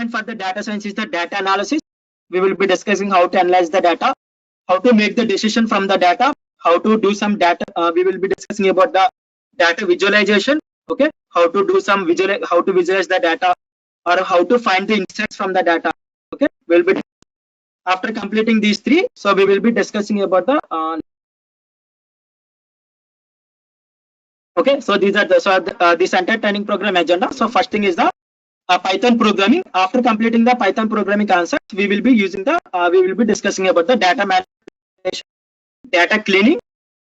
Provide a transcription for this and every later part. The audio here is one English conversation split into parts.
department for the data science is the data analysis. We will be discussing how to analyze the data, how to make the decision from the data, how to do some data. We will be discussing about the data visualization. Okay, how to do some how to visualize the data, or how to find the insights from the data. Okay, we'll be after completing these three. So we will be discussing about the okay. So these are the this entire training program agenda. So first thing is the Python programming. After completing the Python programming concepts, we will be using the we will be discussing about the data manipulation, data cleaning,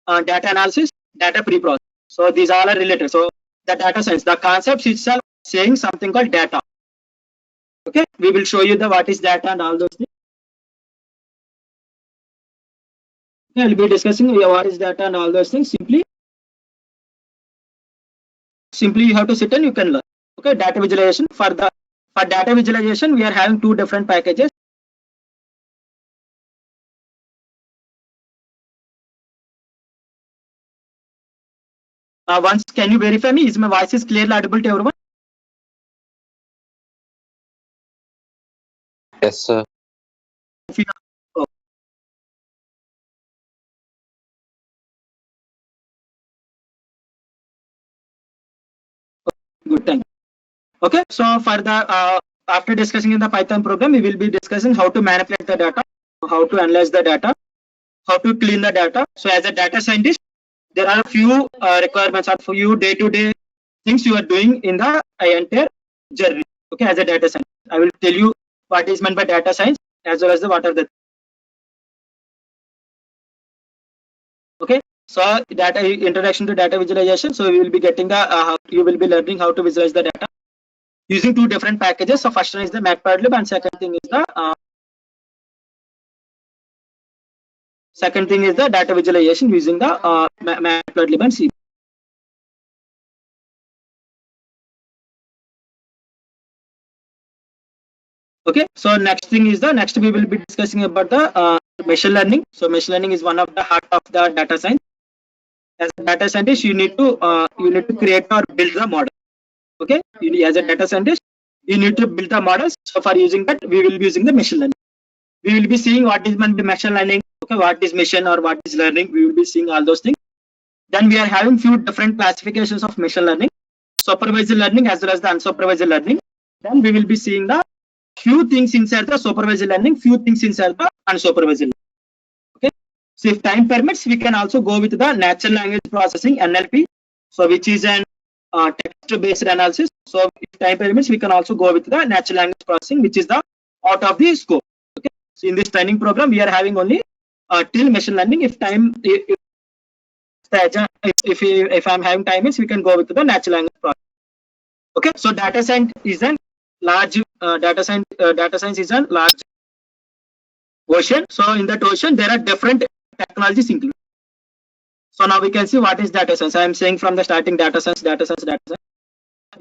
data analysis, data pre-process. So these all are related. So the data science, the concepts itself saying something called data. Okay, we will show you the what is data and all those things. Okay, we'll be discussing what is data and all those things. Simply you have to sit and you can learn. Okay, data visualization. For data visualization, we are having two different packages. Once, can you verify me? Is my voice is clearly audible to everyone? Yes, sir. Oh. Good, thank you. Okay, so for the after discussing in the Python program, we will be discussing how to manipulate the data, how to analyze the data, how to clean the data. So as a data scientist, there are a few requirements or for you day-to-day things you are doing in the entire journey. Okay, as a data scientist, I will tell you what is meant by data science as well as the what are the. Okay, so data introduction to data visualization. So we will be getting the you will be learning how to visualize the data using two different packages. So first one is the Matplotlib and second thing is the data visualization using the Matplotlib and C. Okay, so next we will be discussing about the machine learning. So machine learning is one of the heart of the data science. As a data scientist, you need to create or build the model. Okay, as a data scientist, you need to build the models. So for using that, we will be using the machine learning. We will be seeing what is meant by machine learning. Okay, what is machine or what is learning. We will be seeing all those things. Then we are having few different classifications of machine learning, supervised learning as well as the unsupervised learning. Then we will be seeing the few things inside the supervised learning, few things inside the unsupervised learning. Okay, so if time permits, we can also go with the natural language processing (NLP), so which is an text-based analysis. So if time permits, we can also go with the natural language processing, which is the out of the scope. Okay, so in this training program, we are having only till machine learning. If I'm having time, we can go with the natural language processing. Okay, so data science is an large data science is a large ocean. So in that ocean, there are different technologies included. So now we can see what is data science. I am saying from the starting data science.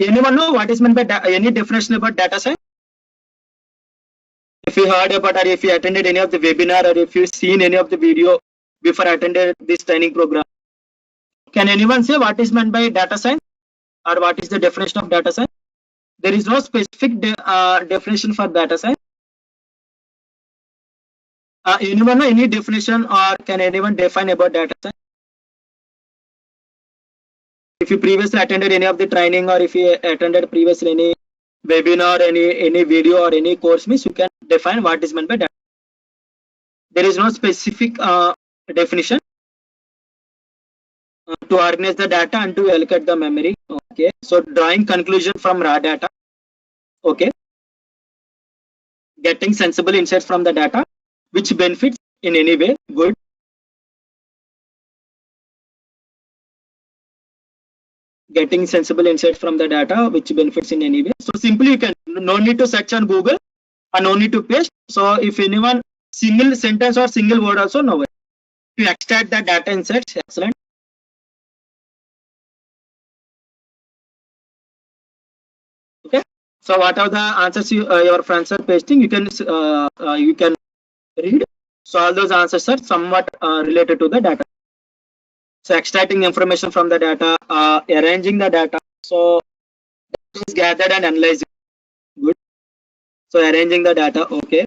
Anyone know what is meant by any definition about data science? If you heard about or if you attended any of the webinar or if you've seen any of the video before attended this training program, can anyone say what is meant by data science or what is the definition of data science? There is no specific definition for data science. Anyone know any definition or can anyone define about data science? If you previously attended any of the training or if you attended previously any webinar, any video or any course, means you can define what is meant by data. There is no specific definition to organize the data and to allocate the memory. Okay, so drawing conclusion from raw data. Okay, getting sensible insights from the data which benefits in any way. Good. Getting sensible insights from the data which benefits in any way. So simply you can no need to search on Google and no need to paste. So if anyone single sentence or single word also no way to extract the data insights. Excellent. Okay, so what are the answers your friends are pasting? You can read. So all those answers are somewhat related to the data. So extracting information from the data, arranging the data. So that is gathered and analyzed. Good. So arranging the data, okay.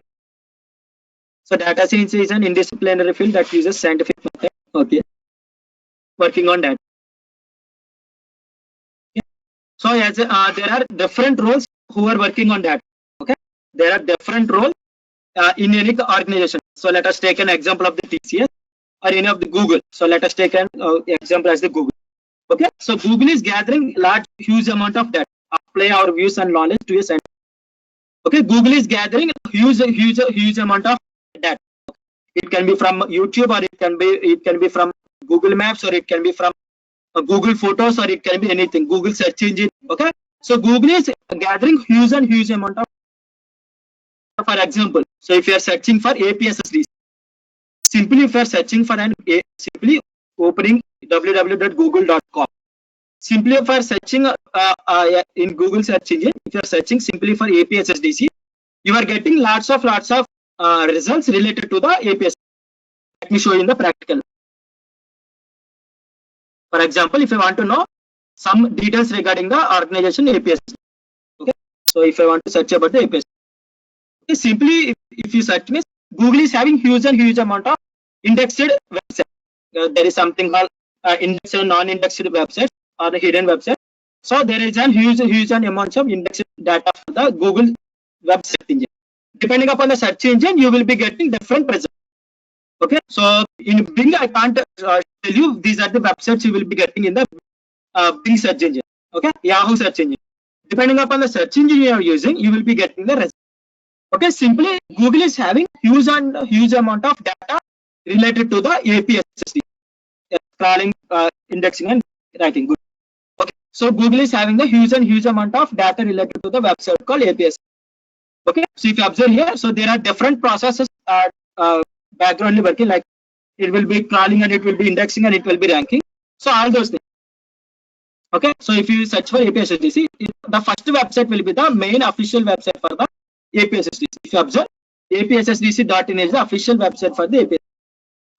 So data science is an interdisciplinary field that uses scientific method, okay. Working on that. Okay. So as there are different roles who are working on that, okay. There are different roles in any organization. So let us take an example of the TCS or any of the Google. So let us take an example as the Google. Okay, so Google is gathering huge amount of data, apply our views and knowledge to a center. Okay, Google is gathering huge amount of data. It can be from YouTube, or it can be from Google Maps, or it can be from Google Photos, or it can be anything. Google search engine. Okay, so Google is gathering huge amount of. For example, so if you are searching for APSSD, simply if you are searching for simply opening www.google.com. Simply for searching in Google search engine, if you are searching simply for APSSDC, you are getting lots of results related to the APS. Let me show you in the practical. For example, if you want to know some details regarding the organization APS, okay. So if I want to search about the APS, okay, simply if you search means Google is having huge amount of indexed websites. There is something called indexed and non-indexed websites or the hidden website. So there is a huge amount of indexed data for the Google web search engine. Depending upon the search engine, you will be getting different results. Okay, so in Bing, I can't tell you these are the websites you will be getting in the Bing search engine. Okay, Yahoo search engine. Depending upon the search engine you are using, you will be getting the result. Okay, simply Google is having huge amount of data related to the APSSD, crawling, indexing, and writing. Good. Okay, so Google is having the huge amount of data related to the website called APS. Okay, so if you observe here, so there are different processes backgroundly working, like it will be crawling and it will be indexing and it will be ranking. So all those things. Okay, so if you search for APSSDC, the first website will be the main official website for the APSSDC. If you observe, APSSDC.in is the official website for the APS.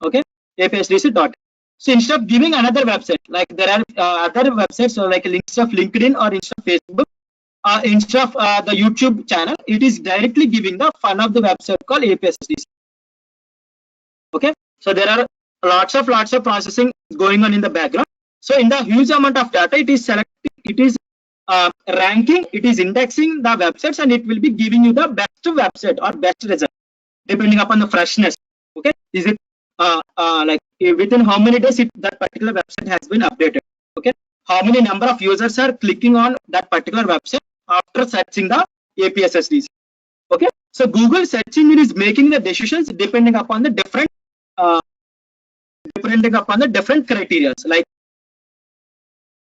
Okay, APSSDC.in. So instead of giving another website, like there are other websites, so like links of LinkedIn or instead of Facebook, instead of the YouTube channel, it is directly giving the one of the website called APSSDC. Okay, so there are lots of processing going on in the background. So in the huge amount of data, it is selecting, it is ranking, it is indexing the websites, and it will be giving you the best website or best result depending upon the freshness. Okay, is it like within how many days that particular website has been updated? Okay, how many number of users are clicking on that particular website after searching the APSSDC? Okay, so Google search engine is making the decisions depending upon the different criteria. Like,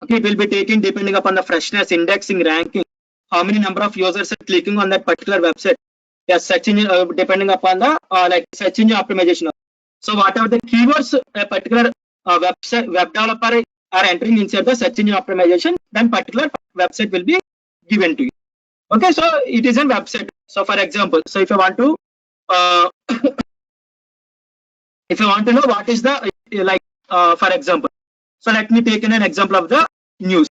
okay, it will be taken depending upon the freshness, indexing, ranking, how many number of users are clicking on that particular website. Yeah, search engine depending upon the like search engine optimization. So whatever the keywords a particular web developer are entering inside the search engine optimization, then particular website will be given to you. Okay, so it is a website. So for example, so if I want to if you want to know what is the like for example, so let me take an example of the news.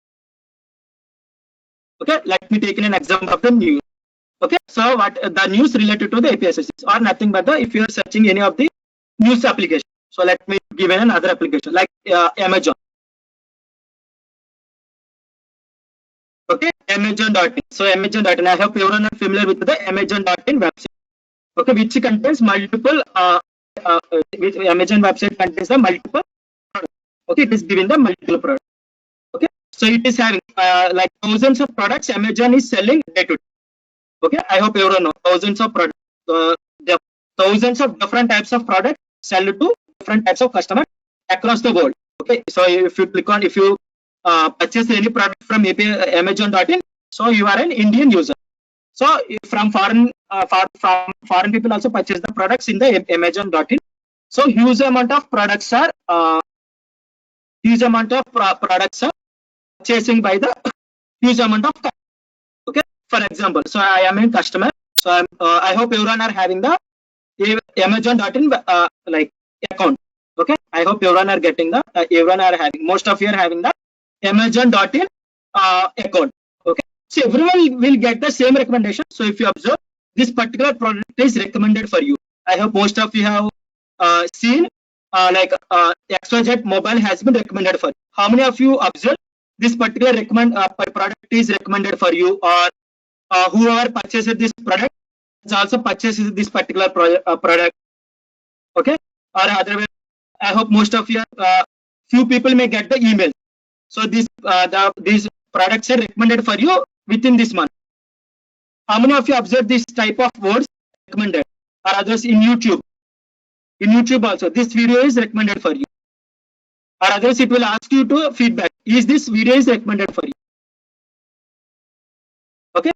Okay, let me take an example of the news. Okay, so what the news related to the APSSDC or nothing but the if you are searching any of the news application. So let me give another application like Amazon. Okay, Amazon.in. So Amazon.in, I hope everyone are familiar with the Amazon.in website. Okay, which contains multiple which Amazon website contains the multiple products. Okay, it is giving the multiple products. Okay, so it is having like thousands of products Amazon is selling day to day. Okay, I hope everyone know thousands of products. The thousands of different types of products sell to different types of customers across the world. Okay, so if you click on, if you purchase any product from Amazon.in, so you are an Indian user. So from foreign people also purchase the products in the Amazon.in. So huge amount of products are purchasing by the huge amount of. Okay, for example, so I am a customer. So I hope everyone are having the Amazon.in like account. Okay, I hope everyone are getting the everyone are having, most of you are having the Amazon.in account. Okay, so everyone will get the same recommendation. So if you observe, this particular product is recommended for you. I hope most of you have seen XYZ mobile has been recommended for you. How many of you observe this particular product is recommended for you, or whoever purchases this product is also purchases this particular product? Okay, or otherwise, I hope most of you, few people may get the email. So these products are recommended for you within this month. How many of you observe this type of words recommended, or others in YouTube? In YouTube also, this video is recommended for you. Or others, it will ask you to feedback. Is this video is recommended for you? Okay.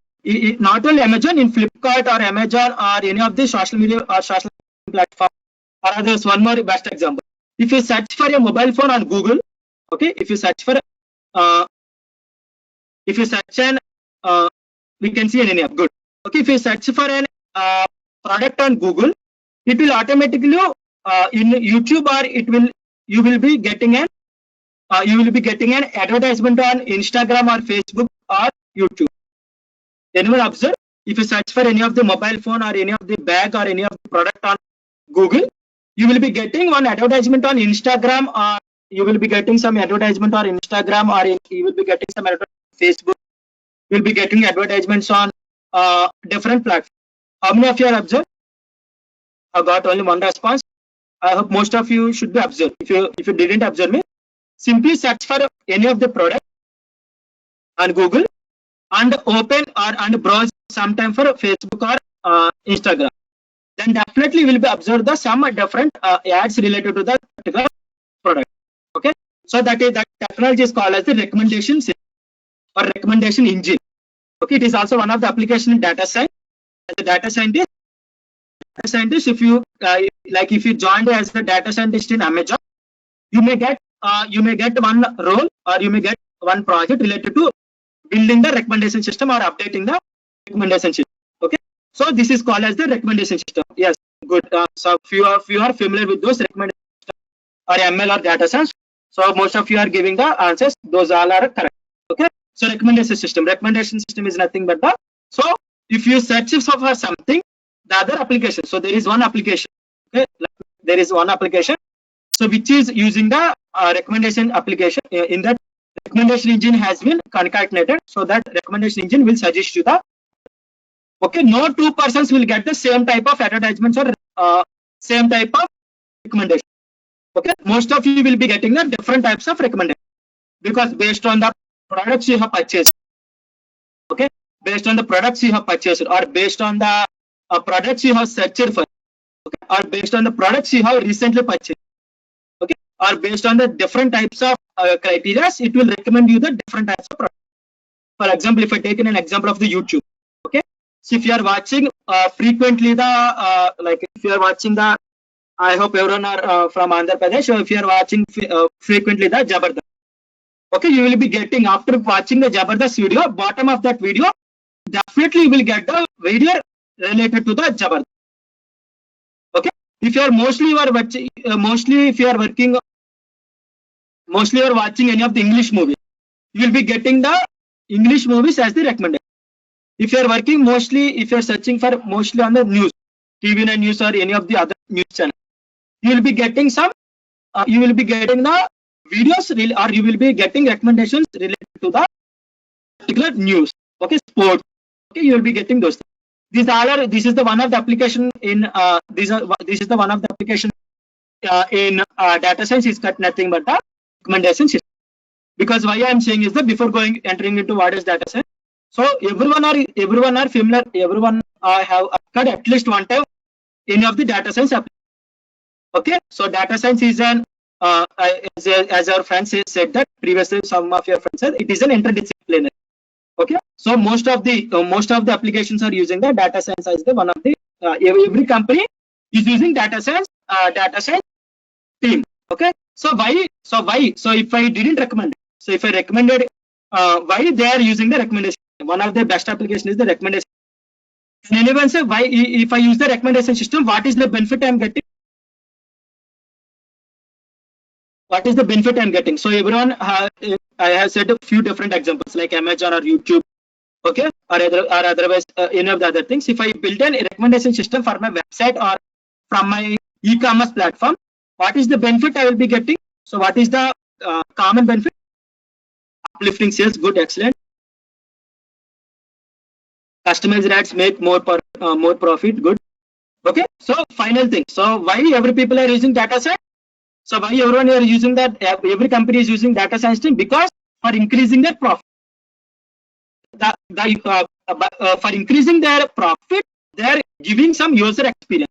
Not only Amazon, in Flipkart or Amazon or any of the social media or social platform, or others. One more best example. If you search for a mobile phone on Google, okay. If you search for, and we can see any app. Good. Okay. If you search for an product on Google, it will automatically in YouTube, or you will be getting an advertisement on Instagram or Facebook or YouTube. Anyone observe? If you search for any of the mobile phone or any of the bag or any of the product on Google, you will be getting one advertisement on Instagram, or you will be getting some advertisement on Instagram, or you will be getting some advertisement on Facebook. You will be getting advertisements on different platforms. How many of you are observed? I got only one response. I hope most of you should be observed. If you didn't observe me, simply search for any of the product on Google and open and browse sometime for Facebook or Instagram. Then definitely will be observed some different ads related to that particular product. Okay, so that technology is called as the recommendation system or recommendation engine. Okay, it is also one of the application in data science. As a data scientist, if you if you joined as a data scientist in Amazon, you may get one role, or you may get one project related to building the recommendation system or updating the recommendation system. Okay, so this is called as the recommendation system. Yes, good. So if you are familiar with those recommendation system or ML or data science, so most of you are giving the answers. Those all are correct. Okay, so recommendation system is nothing but the, so if you search for something, the other application. So there is one application. Okay, there is one application. So which is using the recommendation application. In that, recommendation engine has been concatenated, so that recommendation engine will suggest you the. Okay, no two persons will get the same type of advertisements or same type of recommendation. Okay, most of you will be getting the different types of recommendation, because based on the products you have purchased. Okay, based on the products you have purchased, or based on the products you have searched for. Okay, or based on the products you have recently purchased. Okay, or based on the different types of criteria, it will recommend you the different types of products. For example, if I take an example of the YouTube. Okay, so if you are watching frequently the if you are watching the, I hope everyone are from Andhra Pradesh. So if you are watching frequently the Jabardast. Okay, you will be getting, after watching the Jabardast video, bottom of that video, definitely you will get the video related to the Jabardast. Okay, if you are mostly watching any of the English movies, you will be getting the English movies as the recommended. If you are working mostly, if you are searching for mostly on the news, TV9 News or any of the other news channels, you will be getting some. You will be getting the videos, or you will be getting recommendations related to the particular news. Okay, sports. Okay, you will be getting those. This is the one of the application in this is the one of the application in data science is nothing but the recommendation system. Because why I am saying is that before entering into what is data science, so everyone are familiar. Everyone have occurred at least one time any of the data science application. Okay, so data science is an as our friends said that previously, some of your friends said it is an interdisciplinary. Okay, so most of the applications are using the data science as the one of the every company is using data science team. Okay, so why? So if I didn't recommend it, so if I recommended, why they are using the recommendation? One of the best application is the recommendation. Can anyone say why? If I use the recommendation system, what is the benefit I am getting? What is the benefit I'm getting? So everyone, I have said a few different examples like Amazon or YouTube Okay, or otherwise any of the other things. If I build a recommendation system for my website or from my e-commerce platform, what is the benefit I will be getting? So what is the common benefit? Uplifting sales, good, excellent. Customized ads make more profit, good. Okay, so final thing. So why every people are using data science? So why everyone are using that? Every company is using data science team because for increasing their profit. For increasing their profit, they are giving some user experience.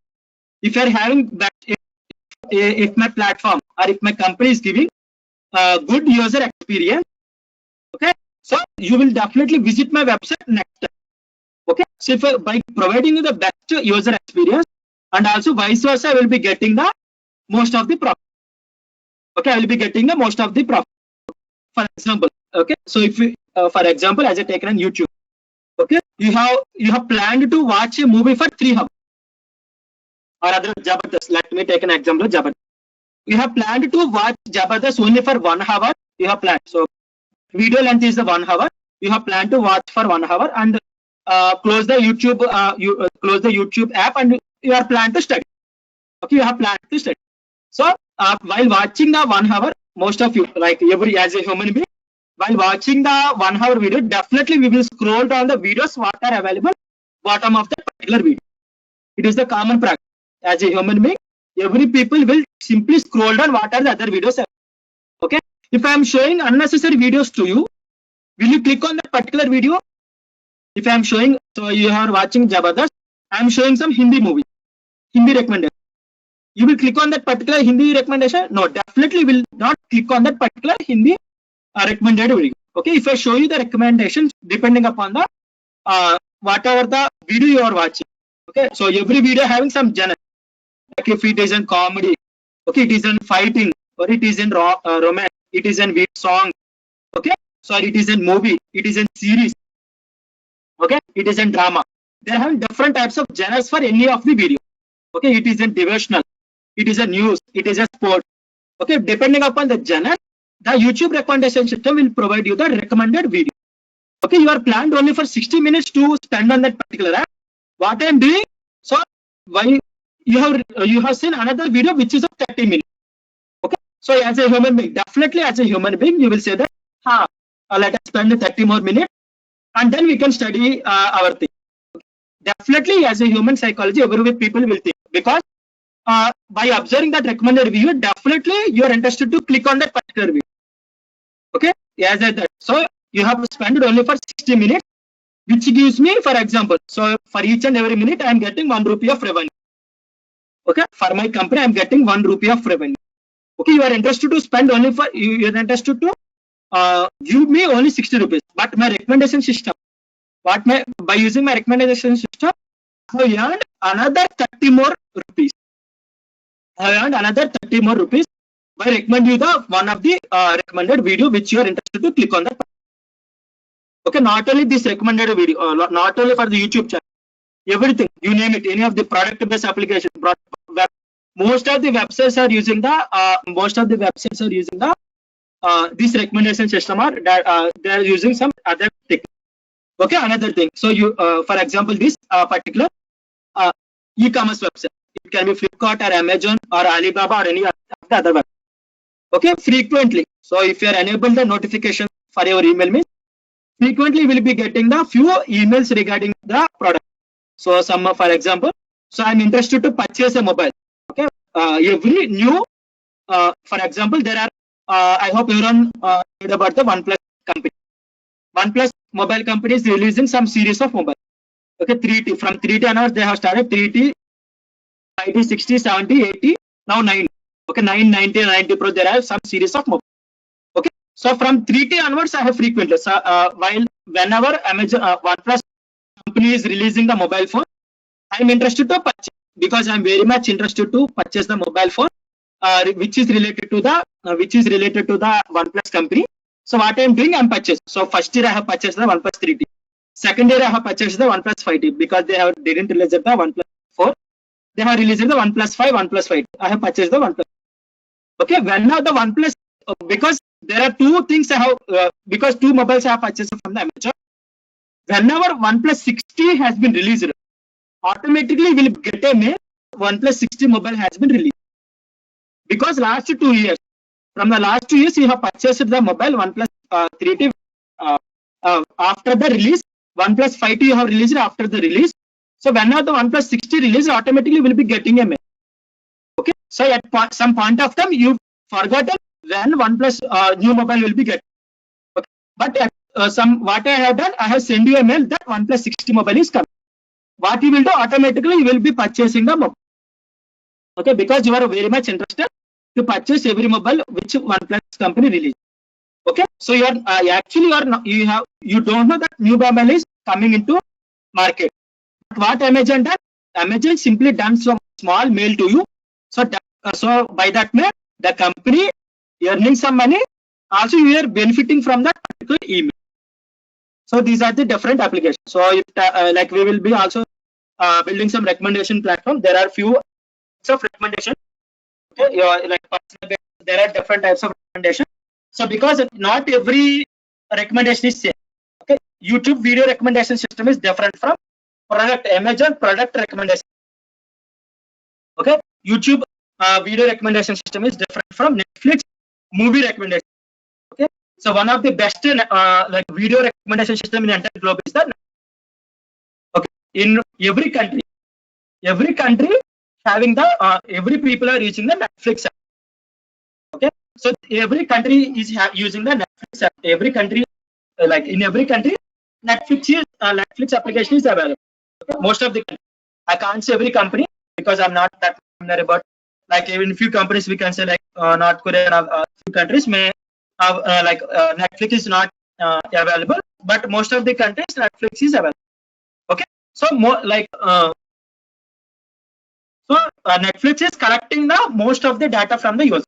If you are having that, if my platform or if my company is giving good user experience, okay, so you will definitely visit my website next time. Okay, so if by providing you the best user experience, and also vice versa, I will be getting the most of the profit. Okay, I will be getting the most of the profit. For example, okay, so if you, for example, as I take on YouTube, okay, you have planned to watch a movie for 3 hours, or other Jabardast. Let me take an example, Jabardast. You have planned to watch Jabardast only for 1 hour. You have planned, so video length is the 1 hour. You have planned to watch for 1 hour and close the YouTube. Close the YouTube app and you are planned to study. Okay, you have planned to study. So while watching the 1 hour, most of you, like every as a human being, while watching the 1 hour video, definitely we will scroll down the videos what are available bottom of the particular video. It is the common practice. As a human being, every people will simply scroll down what are the other videos. Okay, if I am showing unnecessary videos to you, will you click on that particular video? If I am showing, so you are watching Jabardast, I am showing some Hindi movie, Hindi recommendation. You will click on that particular Hindi recommendation? No, definitely will not click on that particular Hindi recommended video. Okay, if I show you the recommendations depending upon the whatever the video you are watching. Okay, so every video having some genre. Like if it is in comedy, okay, it is in fighting, or it is in romance, it is in beat song, okay, so it is in movie, it is in series, okay, it is in drama. They are having different types of genres for any of the video. Okay, it is in devotional, it is a news, it is a sport. Okay, depending upon the genre, the YouTube recommendation system will provide you the recommended video. Okay, you are planned only for 60 minutes to spend on that particular app. What I am doing, so why you have seen another video which is of 30 minutes. Okay, so as a human being, definitely as a human being, you will say that, let us spend 30 more minutes and then we can study our thing. Definitely as a human psychology, every people will think, because by observing that recommended video, definitely you are interested to click on that particular video. Okay, as I said, so you have spent only for 60 minutes, which gives me, for example, so for each and every minute I am getting 1 rupee of revenue. Okay, for my company I am getting 1 rupee of revenue. Okay, you are interested to spend only for, you are interested to give me only 60 rupees, but my recommendation system, by using my recommendation system, I earned another 30 more rupees. I earned another 30 more rupees by recommend you the one of the recommended video which you are interested to click on that. Okay, not only this recommended video, not only for the YouTube channel, everything, you name it, any of the product based application, most of the websites are using the this recommendation system, or they are using some other technique. Okay, another thing, so you for example, this particular e-commerce website, it can be Flipkart or Amazon or Alibaba or any of the other website. Okay, frequently, so if you are enable the notification for your email, means frequently will be getting the few emails regarding the product. So some, for example, so I'm interested to purchase a mobile. Okay, every new, for example, there are I hope everyone heard about the OnePlus company. OnePlus mobile company is releasing some series of mobile. Okay, 3T, from 3T onwards they have started 3T, 5T, 60, 70, 80, now 9. Okay, 9, 90, 90 Pro, there are some series of mobile. Okay, so from 3T onwards I have frequently, so while whenever Amazon OnePlus company is releasing the mobile phone, I am interested to purchase, because I am very much interested to purchase the mobile phone which is related to the OnePlus company. So what I am doing, I am purchasing. So first year I have purchased the OnePlus 3T. Second year I have purchased the OnePlus 5T, because they didn't release the OnePlus 4. They have released the OnePlus 5, OnePlus 5. I have purchased the OnePlus. Okay, when now the OnePlus, because there are two things I have, because two mobiles I have purchased from the Amazon. whenever OnePlus 60 has been released, automatically will get a mail OnePlus 60 mobile has been released. Because last 2 years, from the last 2 years, you have purchased the mobile OnePlus 3T after the release. OnePlus 5T you have released after the release. So whenever the OnePlus 60 release, automatically will be getting a mail. Okay. So at some point of time, you forgotten when OnePlus new mobile will be getting. Okay. But what I have done, I have sent you a mail that OnePlus 60 mobile is coming. What you will do, automatically you will be purchasing the mobile. Okay, because you are very much interested to purchase every mobile which OnePlus company release. Okay, so you are actually you don't know that new mobile is coming into market. What Amazon done? Amazon simply done some small mail to you. So by that mail, the company earning some money. Also, you are benefiting from that particular email. So these are the different applications. So if like we will be also building some recommendation platform. There are few types of recommendation. Okay, like there are different types of recommendation. So because not every recommendation is same. Okay, YouTube video recommendation system is different from Amazon product recommendation. Okay, YouTube video recommendation system is different from Netflix movie recommendation. Okay, so one of the best like video recommendation system in the entire globe is that. Okay, in every country having the every people are using the Netflix app. Okay, so every country is using the Netflix app. Every country, like in every country, Netflix application is available. Okay? Most of the country. I can't say every company because I'm not that familiar about. Like even few companies we can say like North Korea, few countries may have like Netflix is not available, but most of the countries Netflix is available. Okay, so more like Netflix is collecting the most of the data from the user.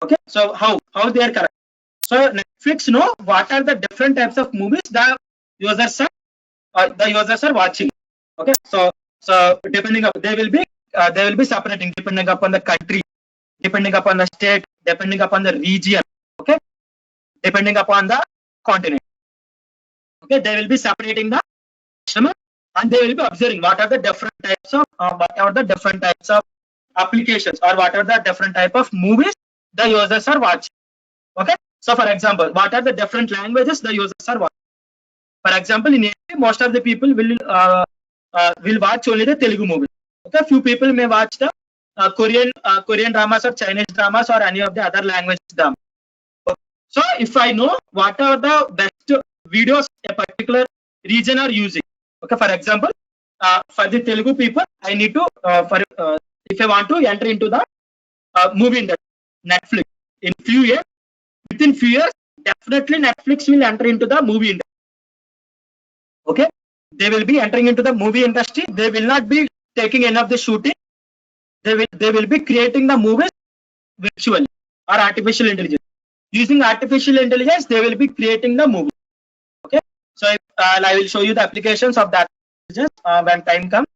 Okay, so how they are collecting? So Netflix know what are the different types of movies the users are watching. Okay, so depending on they will be separating depending upon the country, depending upon the state, depending upon the region. Okay, depending upon the continent. Okay, they will be separating the customer and they will be observing what are the different types of applications or what are the different type of movies the users are watching. Okay, so for example, what are the different languages the users are watching? For example, in India, most of the people will watch only the Telugu movie. Okay, few people may watch the Korean dramas or Chinese dramas or any of the other language dramas. Okay. So if I know what are the best videos a particular region are using. Okay, for example, for the Telugu people, I need to if I want to enter into the movie industry, Netflix. Within few years, definitely Netflix will enter into the movie industry. Okay, they will be entering into the movie industry. They will not be taking any of the shooting. They will be creating the movies virtually or artificial intelligence. Using artificial intelligence, they will be creating the movie. Okay, so I will show you the applications of that when time comes.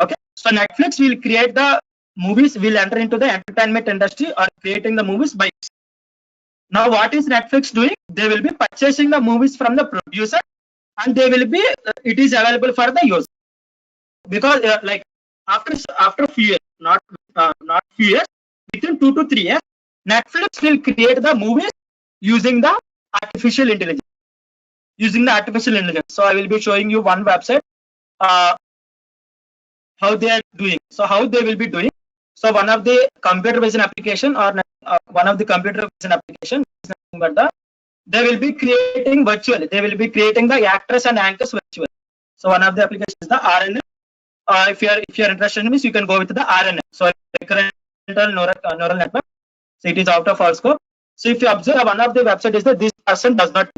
Okay, so Netflix will create the movies, will enter into the entertainment industry or creating the movies by. Now, what is Netflix doing? They will be purchasing the movies from the producer, and they will be it is available for the user. Because like after few years, not few years, within 2 to 3 years, Netflix will create the movies using the artificial intelligence. So I will be showing you one website how they are doing. So how they will be doing. So one of the computer vision application or one of the computer vision application is nothing but they will be creating virtually. They will be creating the actors and anchors virtually. So one of the applications is the RNN. If you are interested in this, you can go with the RNN. So recurrent neural network. So it is out of our scope. So if you observe, one of the website is that this person does not.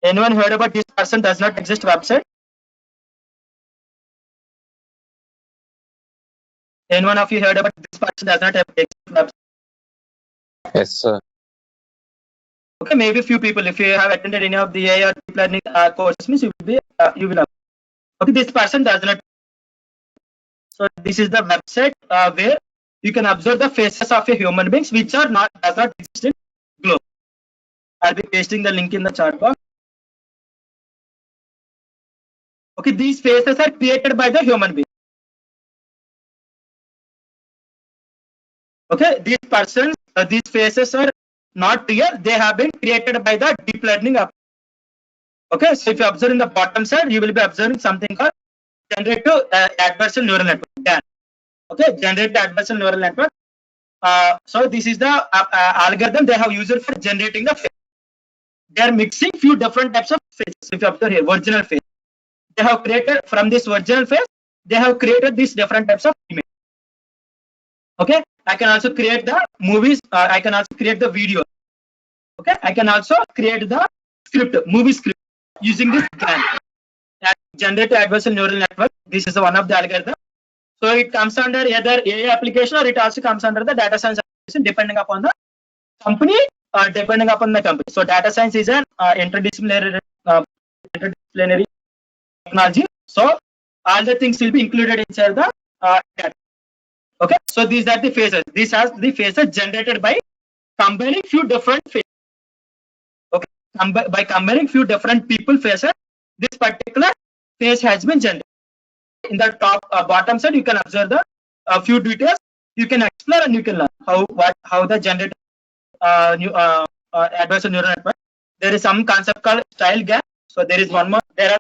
Anyone heard about this person does not exist website? Anyone of you heard about this person does not exist website? Yes, sir. Okay, maybe few people. If you have attended any of the AI or deep learning courses, means you will have. Okay, this person does not. So this is the website where you can observe the faces of a human beings which does not exist in globe. I'll be pasting the link in the chat box. Okay, these faces are created by the human being. Okay, these persons, these faces are not real. They have been created by the deep learning. Okay, so if you observe in the bottom side, you will be observing something called generative adversarial neural network. GAN. Okay, generative adversarial neural network. So this is the algorithm they have used for generating the face. They are mixing few different types of faces. If you observe here, original face. They have created from this original face. They have created these different types of image. Okay, I can also create the movies. I can also create the video. Okay, I can also create the script, movie script using this GAN, generative adversarial neural network. This is one of the algorithm. So it comes under either AI application or it also comes under the data science application depending upon the company or depending upon the company. So data science is an interdisciplinary technology. So all the things will be included inside the data. Okay, so these are the phases. These are the phases generated by combining few different phases. Okay, by combining few different people faces, this particular phase has been generated. In the top bottom side, you can observe the few details. You can explore and you can learn how the generated adversarial neural network. There is some concept called style GAN. So there is one more. There are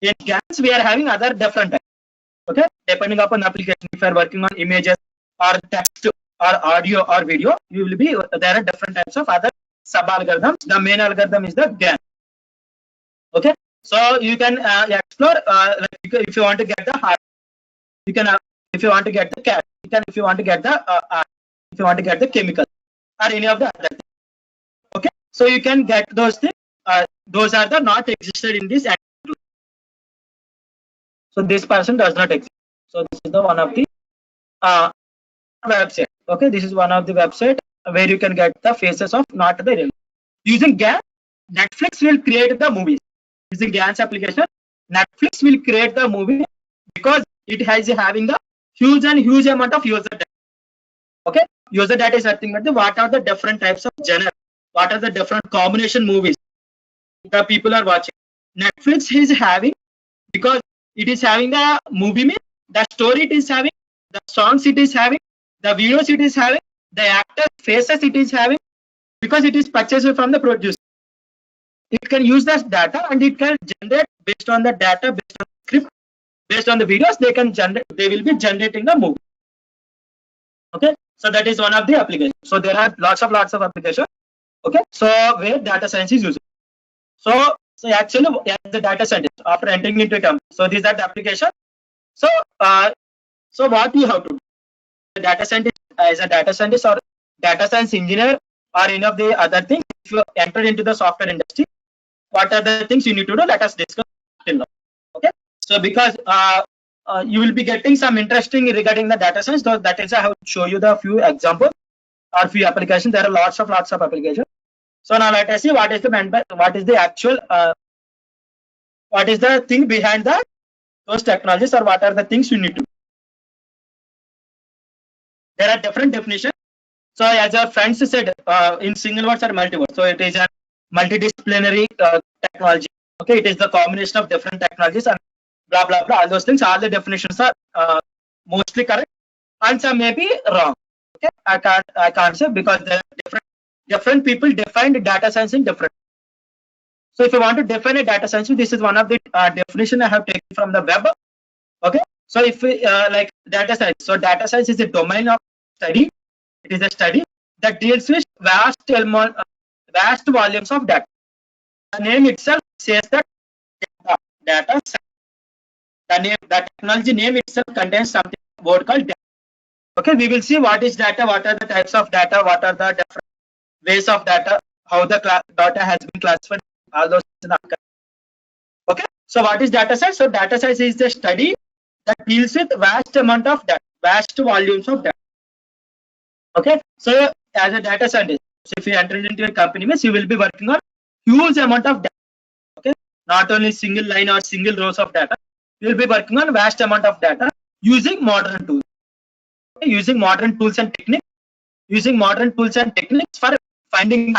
8 GANs. We are having other different types. Okay, depending upon the application, if you are working on images or text or audio or video, you will be there are different types of other sub algorithms. The main algorithm is the GAN. Okay, so you can explore like if you want to get the hard, you can if you want to get the cat, you can if you want to get the if you want to get the chemical or any of the other things. Okay, so you can get those things. Those are the not existed in this. So this person does not exist. So this is the one of the website. Okay, this is one of the website where you can get the faces of not the real. Using GAN, Netflix will create the movies. Using GAN's application, Netflix will create the movie because it has having the huge amount of user data. Okay, user data is nothing but what are the different types of genre, what are the different combination movies the people are watching. Netflix is having because it is having the movie mean the story it is having, the songs it is having, the videos it is having, the actors faces it is having, because it is purchased from the producer. It can use that data and it can generate based on the data, based on the script, based on the videos, they can generate, they will be generating the movie. Okay, so that is one of the applications. So there are lots of applications. Okay, so where data science is used. So actually as a data scientist after entering into a company, so these are the application. So so what you have to do, the data scientist as a data scientist or data science engineer or any of the other things, if you enter into the software industry, what are the things you need to do? Let us discuss till now. Okay, so because you will be getting some interesting regarding the data science, so that is I have show you the few examples or few applications. There are lots of applications. So now let us see what is the actual what is the thing behind those technologies, or what are the things you need to do. There are different definitions. So as our friends said, in single words or multi-words. So it is a multidisciplinary technology. Okay, it is the combination of different technologies and blah blah blah. All those things, all the definitions are mostly correct, and some may be wrong. Okay, I can't say because there are different people defined data science in different. So if you want to define a data science, this is one of the definition I have taken from the web. Okay, so if we like data science, so data science is a domain of study. It is a study that deals with vast volumes of data. The name itself says that data science. The technology name itself contains something word called data. Okay, we will see what is data, what are the types of data, what are the different ways of data, how the data has been classified, all those things. Okay, so what is data science? So data science is the study that deals with vast amount of data, vast volumes of data. Okay, so as a data scientist, so if you enter into a company, means you will be working on huge amount of data. Okay, not only single line or single rows of data, you will be working on vast amount of data using modern tools. Okay, using modern tools and techniques, for finding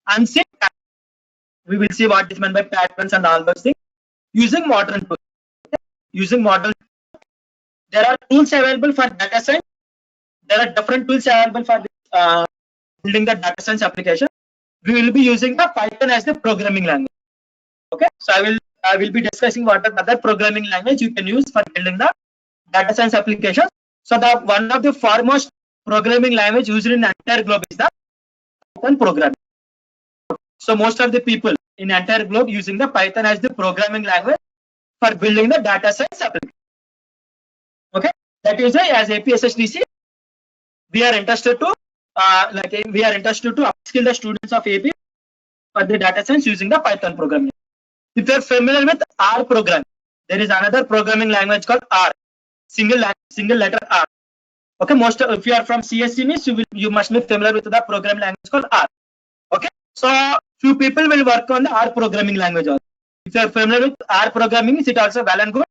unseen patterns. We will see what is meant by patterns and all those things. using modern tools. Using modern, there are tools available for data science. There are different tools available for building the data science application. We will be using the Python as the programming language. Okay, so I will be discussing what are other programming language you can use for building the data science application. So the one of the foremost programming language used in the entire globe is the Python programming. So most of the people in entire globe using the Python as the programming language for building the data science application. Okay, that is why as APSSDC, we are interested to upskill the students of AP for the data science using the Python programming. If you are familiar with R programming, there is another programming language called R, single letter R. Okay, if you are from CSE, you must be familiar with the programming language called R. Okay, so few people will work on the R programming language also. If you are familiar with R programming, it also well and good.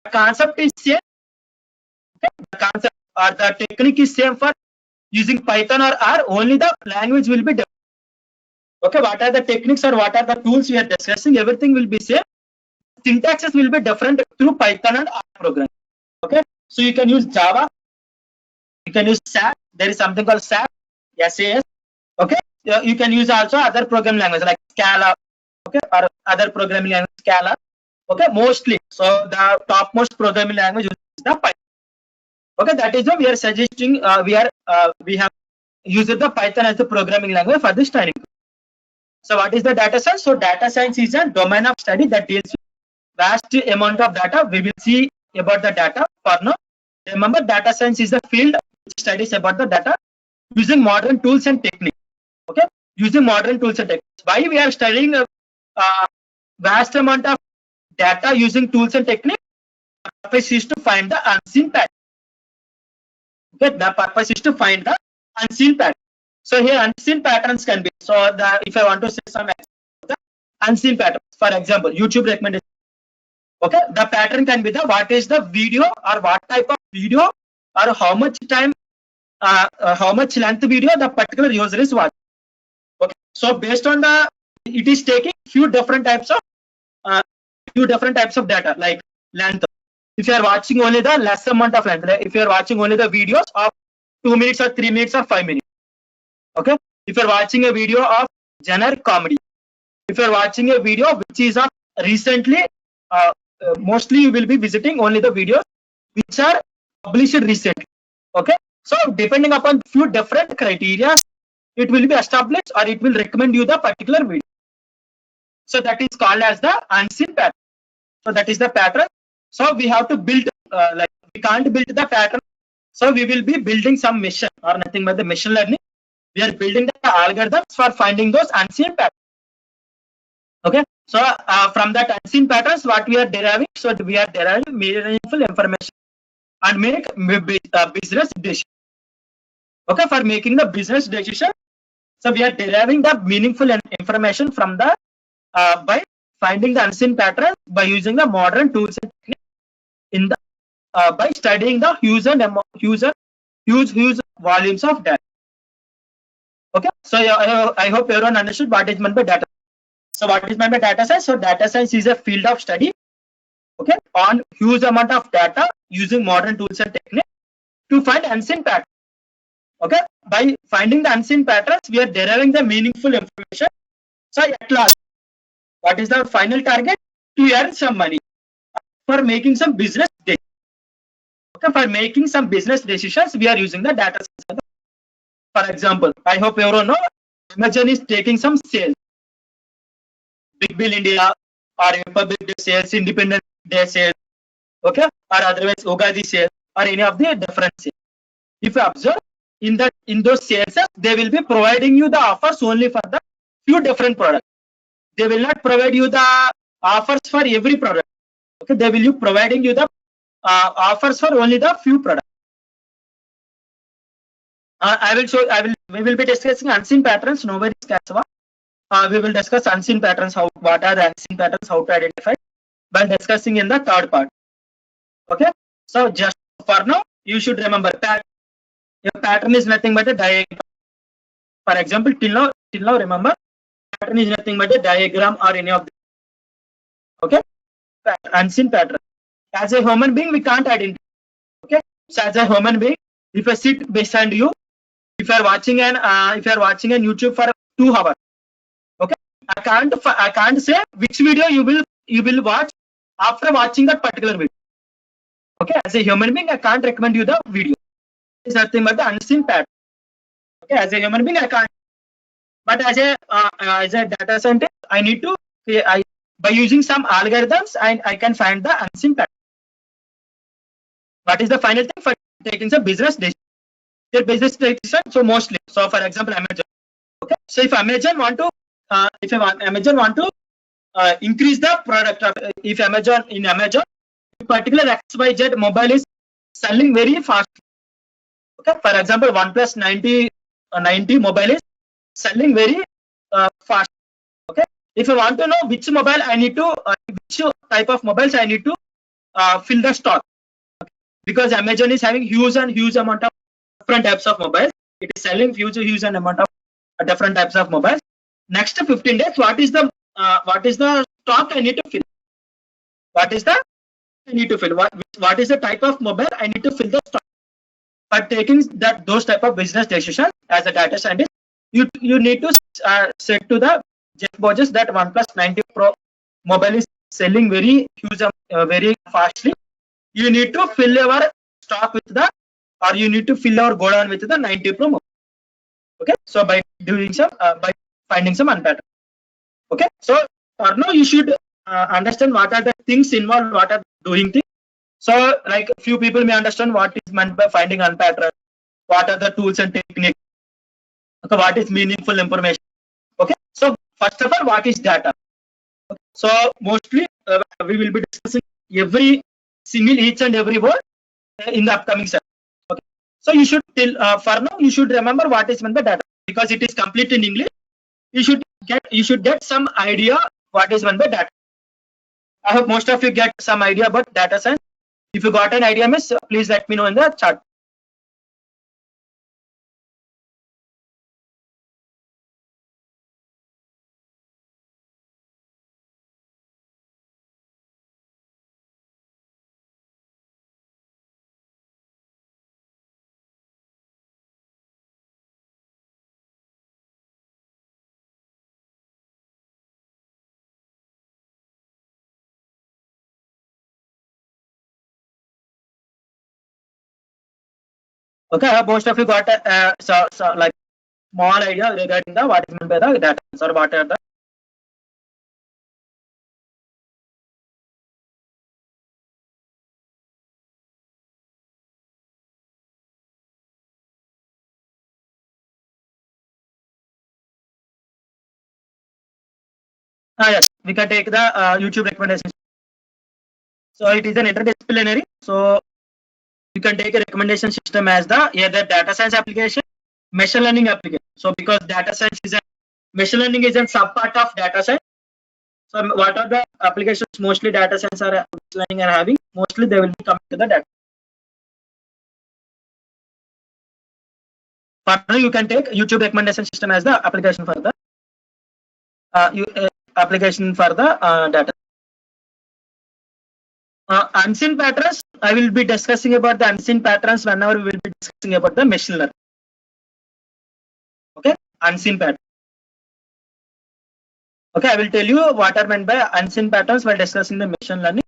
The concept is same. Okay, the concept or the technique is same for using Python or R. Only the language will be different. Okay, what are the techniques or what are the tools we are discussing? Everything will be same. Syntaxes will be different through Python and R programming. Okay, so you can use Java, you can use SAS. There is something called SAS, SAS. Okay, you can use also other programming language like Scala. Okay, or other programming language Scala. Okay, mostly. So the topmost programming language is the Python. Okay, that is why we are suggesting we have used the Python as the programming language for this training. So what is the data science? So data science is a domain of study that deals with vast amount of data. We will see about the data for now. Remember, data science is a field which studies about the data using modern tools and techniques. Okay, using modern tools and techniques. Why we are studying a vast amount of data using tools and techniques? The purpose is to find the unseen pattern. Okay, the purpose is to find the unseen pattern. So here unseen patterns can be, so if I want to say some unseen patterns, for example, YouTube recommendation. Okay, the pattern can be the what is the video or what type of video or how much time, how much length video the particular user is watching. Okay, so based on it is taking few different types of data like length. If you are watching only the less amount of length, if you are watching only the videos of 2 minutes or 3 minutes or 5 minutes. Okay, if you are watching a video of generic comedy, if you are watching a video which is of recently, mostly you will be visiting only the videos which are published recently. Okay, so depending upon few different criteria, it will be established or it will recommend you the particular video. So that is called as the unseen pattern. So that is the pattern. So we have to build we can't build the pattern. So we will be building some machine or nothing but the machine learning. We are building the algorithms for finding those unseen patterns. Okay, so from that unseen patterns, what we are deriving? So we are deriving meaningful information and make business decision. Okay, for making the business decision, so we are deriving the meaningful information from the by finding the unseen patterns by using the modern tools and techniques in the by studying the huge volumes of data. Okay, so I hope everyone understood what is meant by data. So what is meant by data science? So data science is a field of study, okay, on huge amount of data using modern tools and techniques to find unseen patterns. Okay, by finding the unseen patterns, we are deriving the meaningful information. So at last, what is the final target? To earn some money for making some business decisions. Okay, for making some business decisions, we are using the data science. For example, I hope everyone know Amazon is taking some sales. Big Bill India or Republic Day sales, Independence Day sales, okay, or otherwise Ugadi sales or any of the different sales. If you observe in those sales, they will be providing you the offers only for the few different products. They will not provide you the offers for every product. Okay, they will be providing you the offers for only the few products. We will be discussing unseen patterns. Nobody is Kasava. We will discuss unseen patterns. What are the unseen patterns? How to identify? While discussing in the third part. Okay. So just for now, you should remember a pattern is nothing but a diagram. For example, till now, remember, pattern is nothing but a diagram or any of them. Okay. unseen pattern. As a human being, we can't identify. Okay, so as a human being, if I sit beside you, if you are watching an YouTube for 2 hours, okay, I can't say which video you will watch after watching that particular video. Okay, as a human being, I can't recommend you the video. It's nothing but the unseen pattern. Okay, as a human being, I can't. But as a data scientist, I need to by using some algorithms, I can find the unseen pattern. What is the final thing for taking the business decision? Their business decision. So mostly, so for example, Amazon. Okay, so if Amazon want to increase the product of, if Amazon, particular XYZ mobile is selling very fast. Okay, for example, OnePlus 90 mobile is selling very fast. Okay, if I want to know which mobile I need to, which type of mobiles I need to fill the stock, okay, because Amazon is having huge amount of different types of mobiles. It is selling huge amount of different types of mobiles. Next 15 days, what is the stock I need to fill? What is the I need to fill? What is the type of mobile I need to fill the stock? By taking those type of business decisions as a data scientist, you need to set to the Jeff Bezos that OnePlus 90 Pro mobile is selling very huge, very fastly. You need to fill your stock with or you need to fill our godown with the 90 Pro mobile. Okay, so by doing some, by finding some unpattern. Okay, so for now you should understand what are the things involved, what are doing things. So like few people may understand what is meant by finding unpattern, what are the tools and techniques, okay, what is meaningful information. Okay, so first of all, what is data? Okay. So mostly we will be discussing each and every word in the upcoming session. Okay, so you should for now you should remember what is meant by data, because it is complete in English. You should get some idea what is meant by data. I hope most of you get some idea about data science. If you got an idea, miss, please let me know in the chat. Okay, I hope most of you got so like small idea regarding the what is meant by the data or what are the yes, we can take the YouTube recommendations. So it is an interdisciplinary. So you can take a recommendation system as the either data science application, machine learning application. So because machine learning is a sub part of data science. So what are the applications mostly data science or machine learning are having? Mostly they will be coming to the data. Further, you can take YouTube recommendation system as the application for the data. Unseen patterns, I will be discussing about the unseen patterns whenever we will be discussing about the machine learning. Okay, unseen pattern. Okay, I will tell you what are meant by unseen patterns while discussing the machine learning.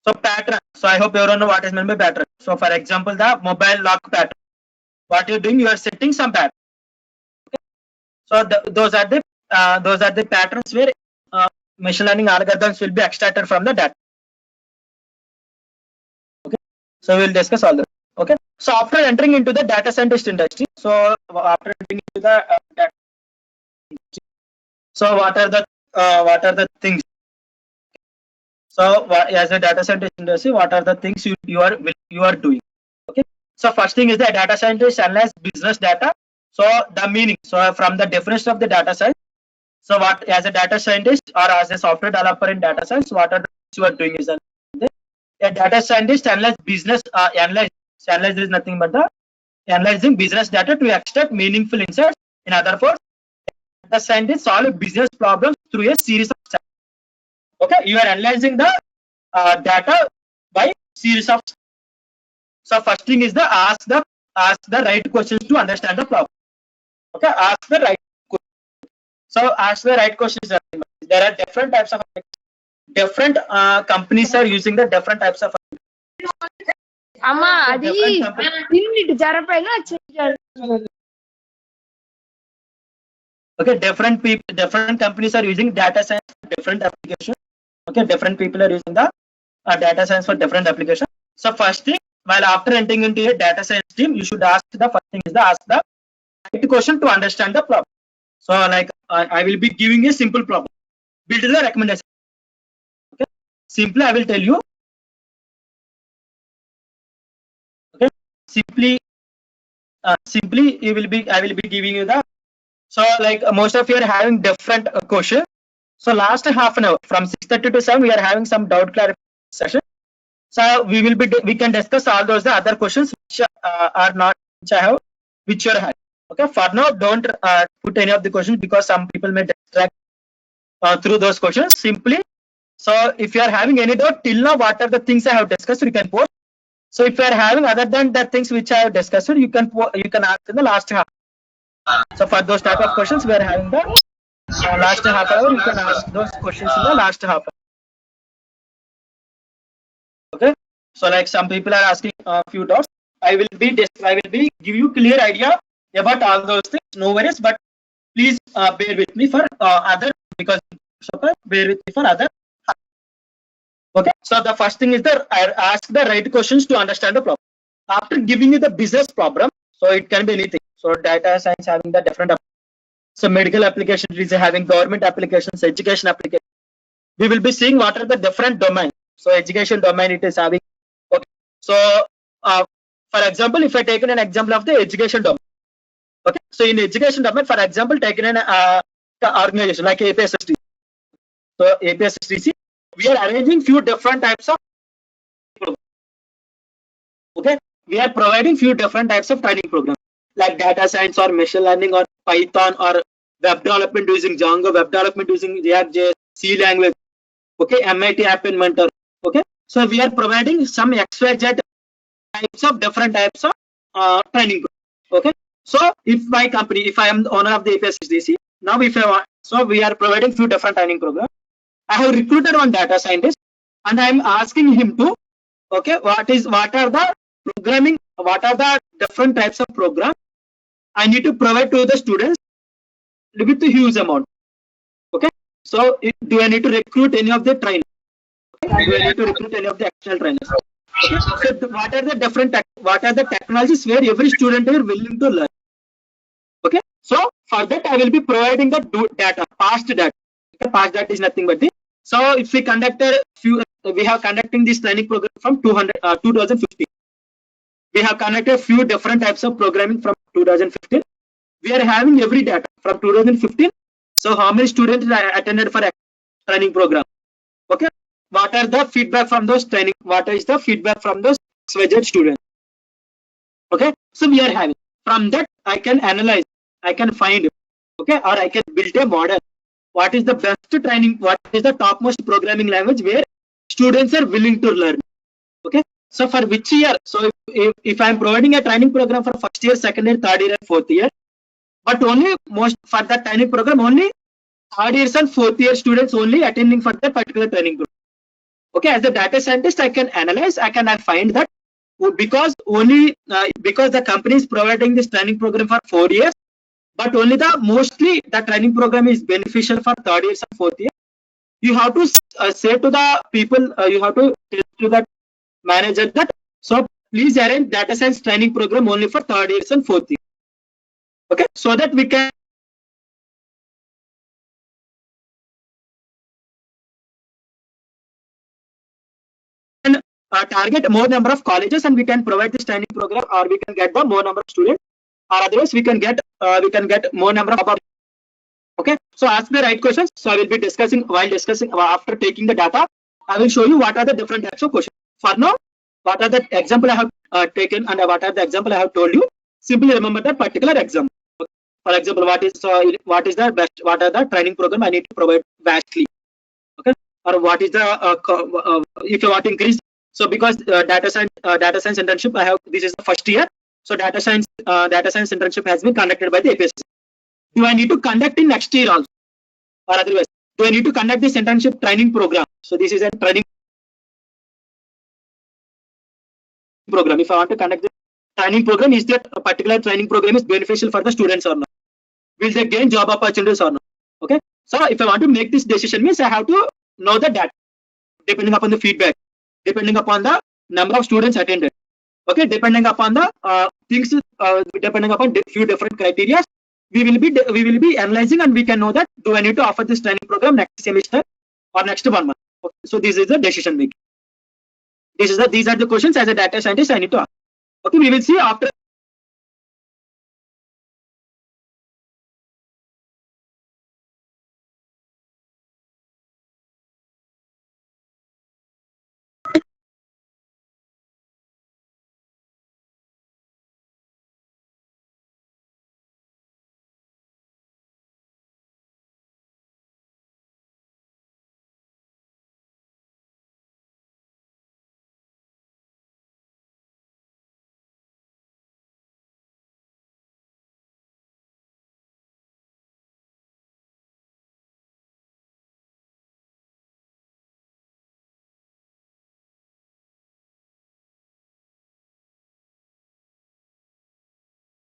So pattern. So I hope everyone know what is meant by pattern. So for example, the mobile lock pattern. What you're doing, you are setting some pattern. Okay. So those are the patterns where machine learning algorithms will be extracted from the data. Okay, so we'll discuss all that. Okay, so after entering into the data scientist industry, so after entering into the data industry, so what are the things? So as a data scientist industry, what are the things you are doing? Okay, so first thing is the data scientist analyze business data. So the meaning, so from the definition of the data science, so what as a data scientist or as a software developer in data science, what are the things you are doing is a data scientist analyze business analyze is nothing but the analyzing business data to extract meaningful insights. In other words, data scientists solve business problems through a series of steps. Okay, you are analyzing the data by series of. So first thing is the ask the right questions to understand the problem. Okay, ask the right question. So ask the right questions. There are different types of different companies are using the different types of అమ్మా అది different companies. Unit జరపైనా Okay, different people, different companies are using data science for different applications. Okay, different people are using the data science for different applications. So first thing, while after entering into a data science team, you should ask the first thing is the ask the right question to understand the problem. So like I will be giving a simple problem. Build the recommendation. Okay, simply I will tell you. Okay, simply I will be giving you the. So like most of you are having different questions. So last half an hour from 6:30 to 7 we are having some doubt clarification session. So we can discuss all those the other questions which are not which I have which you are having. Okay, for now don't put any of the questions because some people may distract through those questions. Simply, so if you are having any doubt till now, what are the things I have discussed, you can post. So if you are having other than the things which I have discussed, you can ask in the last half. So for those type of questions, we are having the last half hour. You can ask those questions in the last half hour. Okay. So like some people are asking a few doubts. I will be give you clear idea about all those things. No worries, but please bear with me for other because okay, bear with me for other. Okay. So the first thing is that I ask the right questions to understand the problem. After giving you the business problem, so it can be anything. So data science having the different. So medical applications is having government applications, education applications. We will be seeing what are the different domains. So education domain it is having. Okay. So for example, if I take an example of the education domain. Okay. So in education domain, for example, taking an organization like APSSTC. So APSSTC, we are arranging few different types of. Okay. We are providing few different types of training programs like data science or machine learning or Python or web development using Django, web development using React.js, C language. Okay, MIT App Inventor. Okay, so we are providing some XYZ types of different types of training. Okay, so if my company, if I am the owner of the APSSDC, now if I want, so we are providing few different training programs. I have recruited one data scientist, and I am asking him to, okay, what are the programming, what are the different types of program I need to provide to the students with a huge amount. Okay, so do I need to recruit any of the trainers? Okay? Do I need to recruit any of the external trainers? Okay? So what are the technologies where every student is willing to learn? Okay, so for that I will be providing the data, past data. Okay? Past data is nothing but the. So if we have conducting this training program from 2015. We have connected few different types of programming from 2015. We are having every data from 2015. So how many students attended for a training program? Okay. What are the feedback from those training? What is the feedback from those XYZ students? Okay. So we are having from that I can analyze, I can find, okay, or I can build a model. What is the best training? What is the topmost programming language where students are willing to learn? Okay. So for which year? So if I am providing a training program for first year, second year, third year, and fourth year, but only most for that training program only third years and fourth year students only attending for that particular training program. Okay, as a data scientist, I can analyze, I find that because the company is providing this training program for 4 years, but only mostly the training program is beneficial for third years and fourth year. You have to say to the people, you have to tell to the manager that so please arrange data science training program only for third years and fourth year. Okay, so that we can target more number of colleges and we can provide this training program, or we can get the more number of students, or otherwise we can get more number of. Okay, so ask the right questions. So I will be discussing after taking the data. I will show you what are the different types of questions. For now, what are the example I have taken and what are the example I have told you. Simply remember that particular example. Okay. For example, what is the best? What are the training program I need to provide vastly? Okay, or what is the if you want to increase. So because data science internship, I have, this is the first year. So data science internship has been conducted by the APSC. Do I need to conduct in next year also, or otherwise? Do I need to conduct this internship training program? So this is a training program. If I want to conduct the training program, is that a particular training program is beneficial for the students or not? Will they gain job opportunities or not? Okay. So if I want to make this decision, means I have to know the data, depending upon the feedback, depending upon the number of students attended. Okay, depending upon the things, depending upon few different criteria, we will be analyzing, and we can know that do I need to offer this training program next semester or next 1 month. Okay. So this is the decision making. These are the questions as a data scientist I need to ask. Okay, we will see after.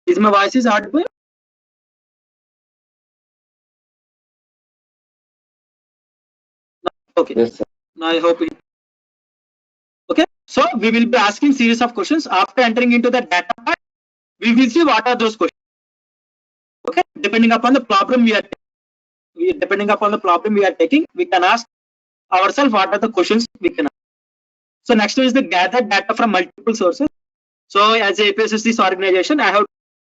Is my voice is audible? Okay. Yes, sir. Now I hope it. Okay. So we will be asking series of questions. After entering into the data part, we will see what are those questions. Okay. Depending upon the problem we are taking, we can ask ourselves what are the questions we can ask. So next one is the gather data from multiple sources. So as a APSS's organization, I have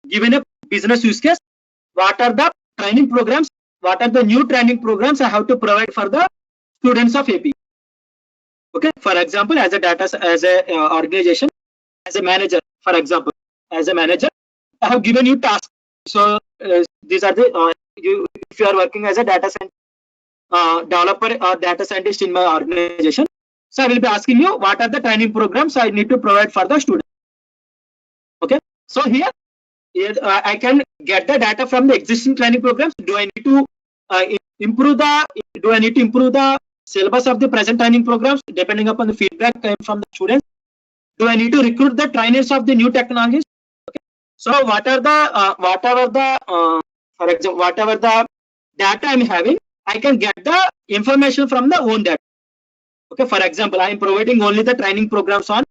given a business use case. What are the training programs? What are the new training programs I have to provide for the students of AP? Okay. For example, as a organization, as a manager, for example, as a manager, I have given you tasks. So these are the if you are working as a data science developer or data scientist in my organization, so I will be asking you what are the training programs I need to provide for the student. Okay. So here I can get the data from the existing training programs. Do I need to improve the syllabus of the present training programs depending upon the feedback from the students? Do I need to recruit the trainers of the new technologies? Okay. So whatever the data I'm having, I can get the information from the own data. Okay. For example, I am providing only the training programs on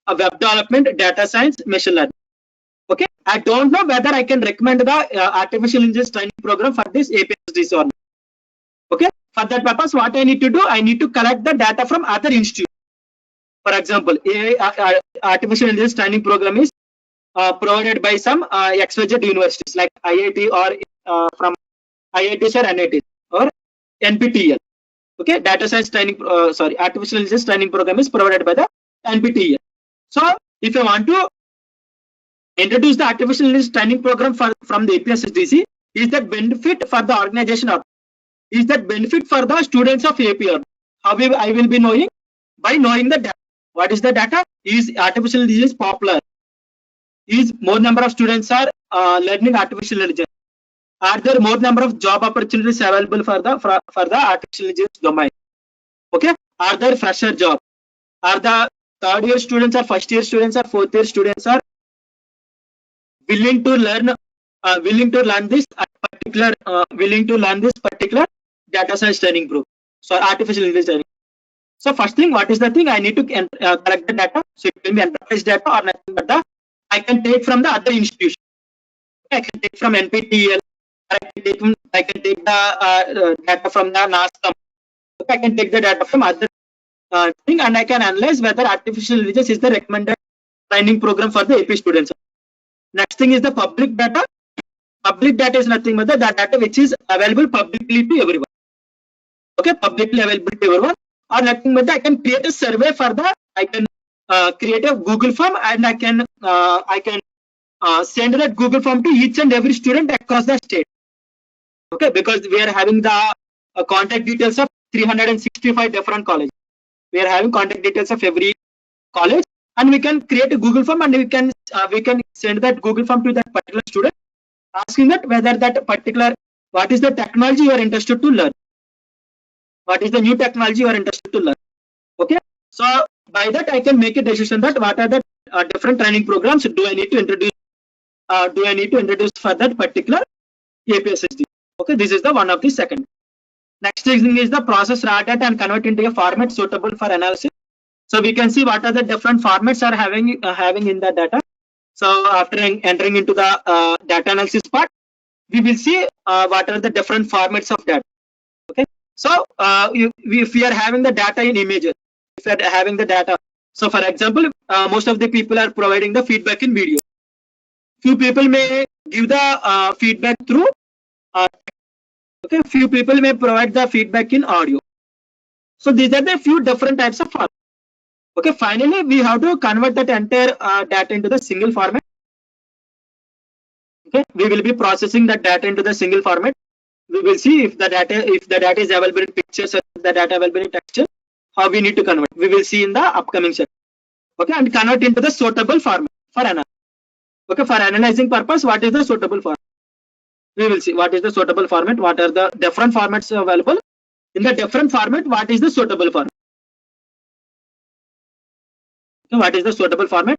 web development, data science, machine learning. Okay. I don't know whether I can recommend the artificial intelligence training program for this APSDC or not. Okay. For that purpose, what I need to do, I need to collect the data from other institutes. For example, artificial intelligence training program is provided by some XYZ universities like IIT or from IITs or NITs or NPTEL. Okay, data science training, artificial intelligence training program is provided by the NPTEL. So if you want to introduce the artificial intelligence training program from the APSSDC, is that benefit for the organization or is that benefit for the students of AP or how I will be knowing? By knowing the data. What is the data? Is artificial intelligence popular? Is more number of students are learning artificial intelligence? Are there more number of job opportunities available for the artificial intelligence domain? Okay. Are there fresher job? Are the third year students or first year students or fourth year students are willing to learn this particular data science training group? So artificial intelligence training. So first thing, what is the thing I need to collect the data? So it will be enterprise data or nothing but I can take from the other institution. I can take from NPTEL. I can take the data from the NASCOM. I can take the data from other thing, and I can analyze whether artificial intelligence is the recommended training program for the AP students. Next thing is the public data. Public data is nothing but the data which is available publicly to everyone. Okay, publicly available to everyone. Or nothing but I can create a survey for the. I can create a Google form and I can send that Google form to each and every student across the state. Okay, because we are having the contact details of 365 different colleges. We are having contact details of every college, and we can create a Google form, and we can send that Google form to that particular student, asking that whether that particular, what is the technology you are interested to learn, what is the new technology you are interested to learn. Okay, so by that I can make a decision that what are the different training programs do I need to introduce for that particular APSSD. Okay, this is the one of the second. Next thing is the process raw data and convert into a format suitable for analysis. So we can see what are the different formats are having in the data. So after entering into the data analysis part, we will see what are the different formats of data. Okay, so if we are having the data in images, if we are having the data, so for example, most of the people are providing the feedback in video. Few people may give the feedback through okay, few people may provide the feedback in audio. So these are the few different types of formats. Okay, finally we have to convert that entire data into the single format. Okay, we will be processing that data into the single format. We will see if the data is available in pictures or the data available in texture, how we need to convert. We will see in the upcoming session. Okay, and convert into the suitable format for analysis. Okay, for analyzing purpose, what is the suitable format? We will see what is the suitable format, what are the different formats available. In the different format, what is the suitable format? Okay, what is the suitable format?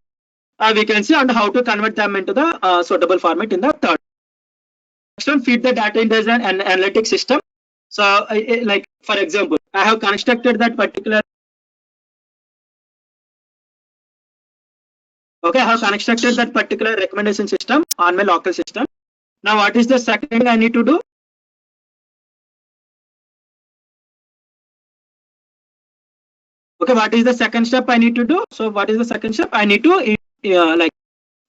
We can see and how to convert them into the suitable format in the third. Next one, feed the data into an analytic system. So like for example, I have constructed that particular. Okay, I have constructed that particular recommendation system on my local system. Now what is the second I need to do? Okay, what is the second step I need to do? So what is the second step? I need to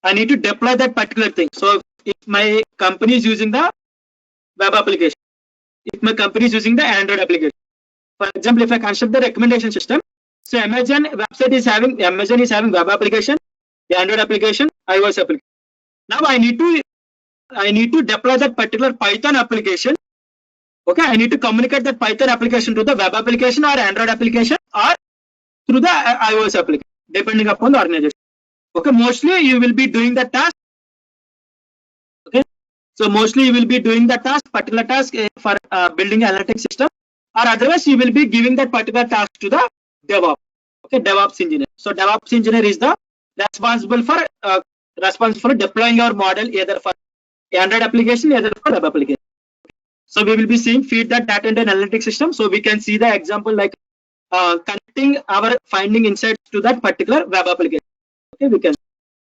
I need to deploy that particular thing. So if my company is using the web application, if my company is using the Android application, for example, if I construct the recommendation system, so Amazon is having web application, the Android application, iOS application. Now I need to deploy that particular Python application. Okay, I need to communicate that Python application to the web application or Android application or through the iOS application, depending upon the organization. Okay, mostly you will be doing the task. Okay, so mostly you will be doing the task, particular task for building analytics system, or otherwise you will be giving that particular task to the DevOps. Okay, DevOps engineer. So DevOps engineer is the responsible for deploying our model either for Android application, either for web application. So we will be seeing feed that data into an analytics system. So we can see the example like connecting our finding insights to that particular web application. Okay, we can.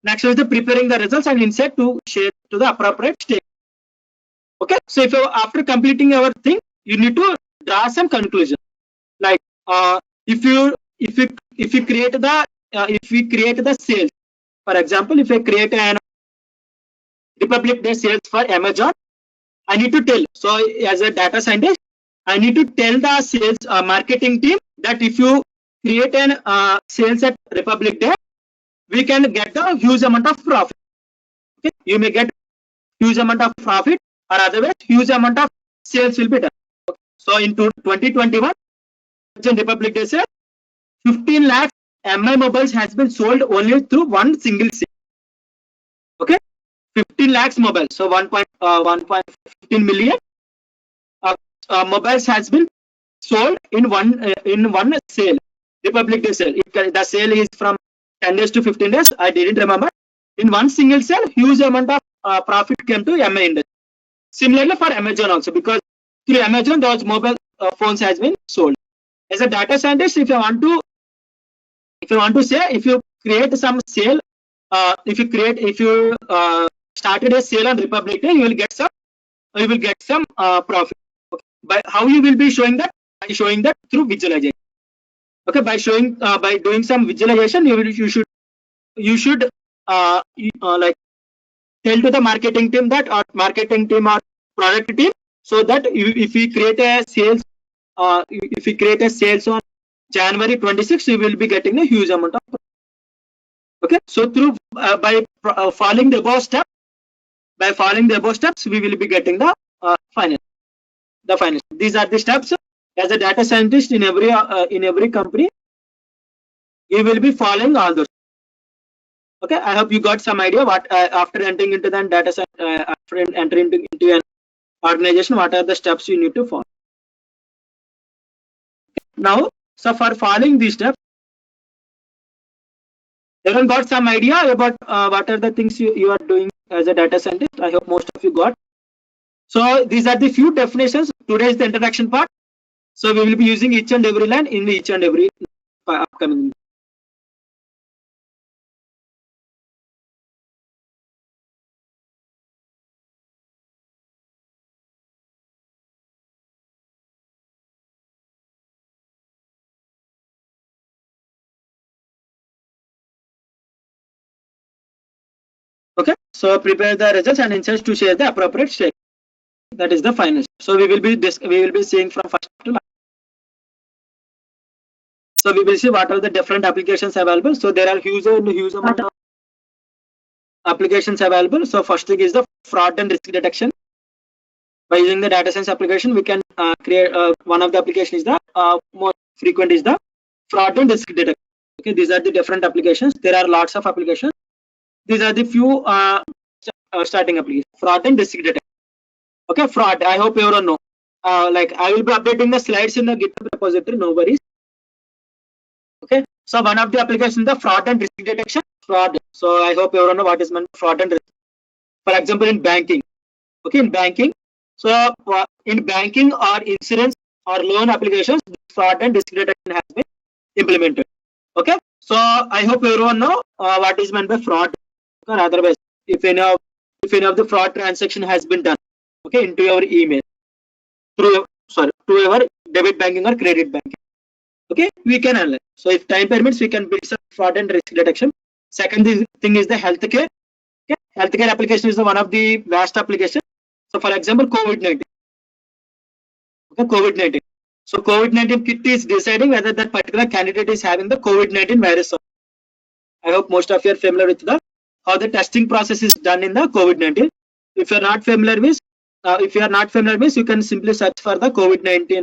Next is the preparing the results and insight to share to the appropriate state. Okay, so if you, after completing our thing, you need to draw some conclusion. Like if we create the sales, for example, if I create an Republic Day sales for Amazon, I need to tell. So as a data scientist, I need to tell the sales marketing team that if you create an sales at Republic Day, we can get a huge amount of profit. Okay, you may get huge amount of profit, or otherwise huge amount of sales will be done. Okay. So in 2021, Republic Day sales, 15 lakhs MI mobiles has been sold only through one single sale. Okay, 15 lakhs mobiles, so 1.15 million mobiles has been sold in one sale, Republic Day sale. The sale is from 10 days to 15 days. I didn't remember. In one single sale, huge amount of profit came to MI industry. Similarly for Amazon also, because through Amazon those mobile phones has been sold. As a data scientist, if you want to say, if you create some sale, if you started a sale on Republic Day, you will get some profit. Okay. By how you will be showing that? By showing that through visualization. Okay, by doing some visualization, you should like tell to the marketing team that, or marketing team or product team, so that if we create a sales on January 26, you will be getting a huge amount of profit. Okay, so through by following the above steps, we will be getting the final. These are the steps As a data scientist in every company, you will be following all those. Okay, I hope you got some idea what after entering into the data science, after entering into an organization, what are the steps you need to follow. Now, so for following these steps, everyone got some idea about what are the things you are doing as a data scientist. I hope most of you got. So these are the few definitions. Today is the introduction part. So we will be using each and every line in each and every upcoming. Okay, so prepare the results and insights to share the appropriate stake. That is the final. So we will be seeing from first to last. So we will see what are the different applications available. So there are huge amount of applications available. So first thing is the fraud and risk detection. By using the data science application, we can create one of the applications is the most frequent is the fraud and risk detection. Okay, these are the different applications. There are lots of applications. These are the few starting applications. Fraud and risk detection. Okay, fraud. I hope everyone know. Like I will be updating the slides in the GitHub repository. No worries. Okay, so one of the applications is the fraud and risk detection. Fraud. So I hope everyone know what is meant fraud and risk. For example, in banking. Okay, in banking. So in banking or insurance or loan applications, fraud and risk detection has been implemented. Okay, so I hope everyone know what is meant by fraud. Or otherwise, if any of the fraud transaction has been done, okay, into your email to your debit banking or credit banking, okay, we can analyze. So if time permits, we can build some fraud and risk detection. Second thing is the healthcare. Okay, healthcare application is one of the vast application. So for example, COVID-19. Okay, COVID-19. So COVID-19 kit is deciding whether that particular candidate is having the COVID-19 virus. I hope most of you are familiar with how the testing process is done in the COVID-19. If you are not familiar with, you can simply search for the COVID-19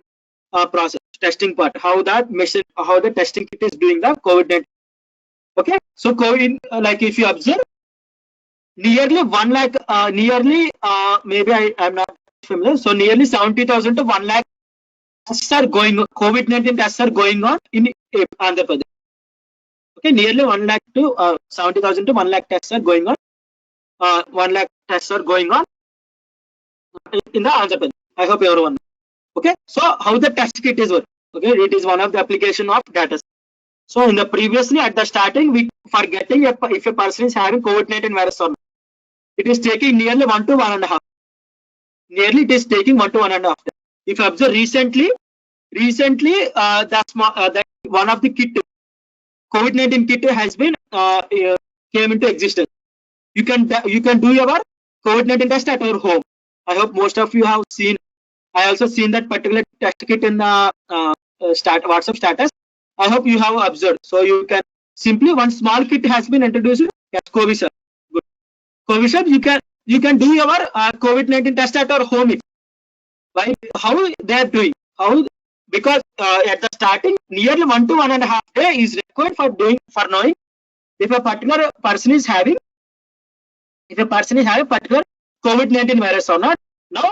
process testing part. How the testing kit is doing the COVID-19. Okay, so COVID, like if you observe, nearly 1 lakh, maybe I am not familiar. So nearly 70,000 to 1 lakh tests are going. COVID-19 tests are going on in Andhra Pradesh. Okay, nearly 1 lakh to 70,000 to 1 lakh tests are going on. 1 lakh tests are going on in the Andhra Pradesh. I hope everyone. Okay, so how the test kit is work? Okay, it is one of the application of data. So in the previously at the starting, we for getting if a person is having COVID-19 virus or not, it is taking nearly 1 to 1.5. Nearly it is taking 1 to 1.5. If you observe recently, that one of the kit. COVID-19 kit has been came into existence. You can do your COVID-19 test at your home. I hope most of you have seen. I also seen that particular test kit in the WhatsApp status. I hope you have observed. So you can simply one small kit has been introduced as Covishield. Covishield, you can do your COVID-19 test at your home. Why? How they are doing? How? Because at the starting, nearly 1 to 1.5 day is required for knowing if a particular person is having particular COVID-19 virus or not. Now,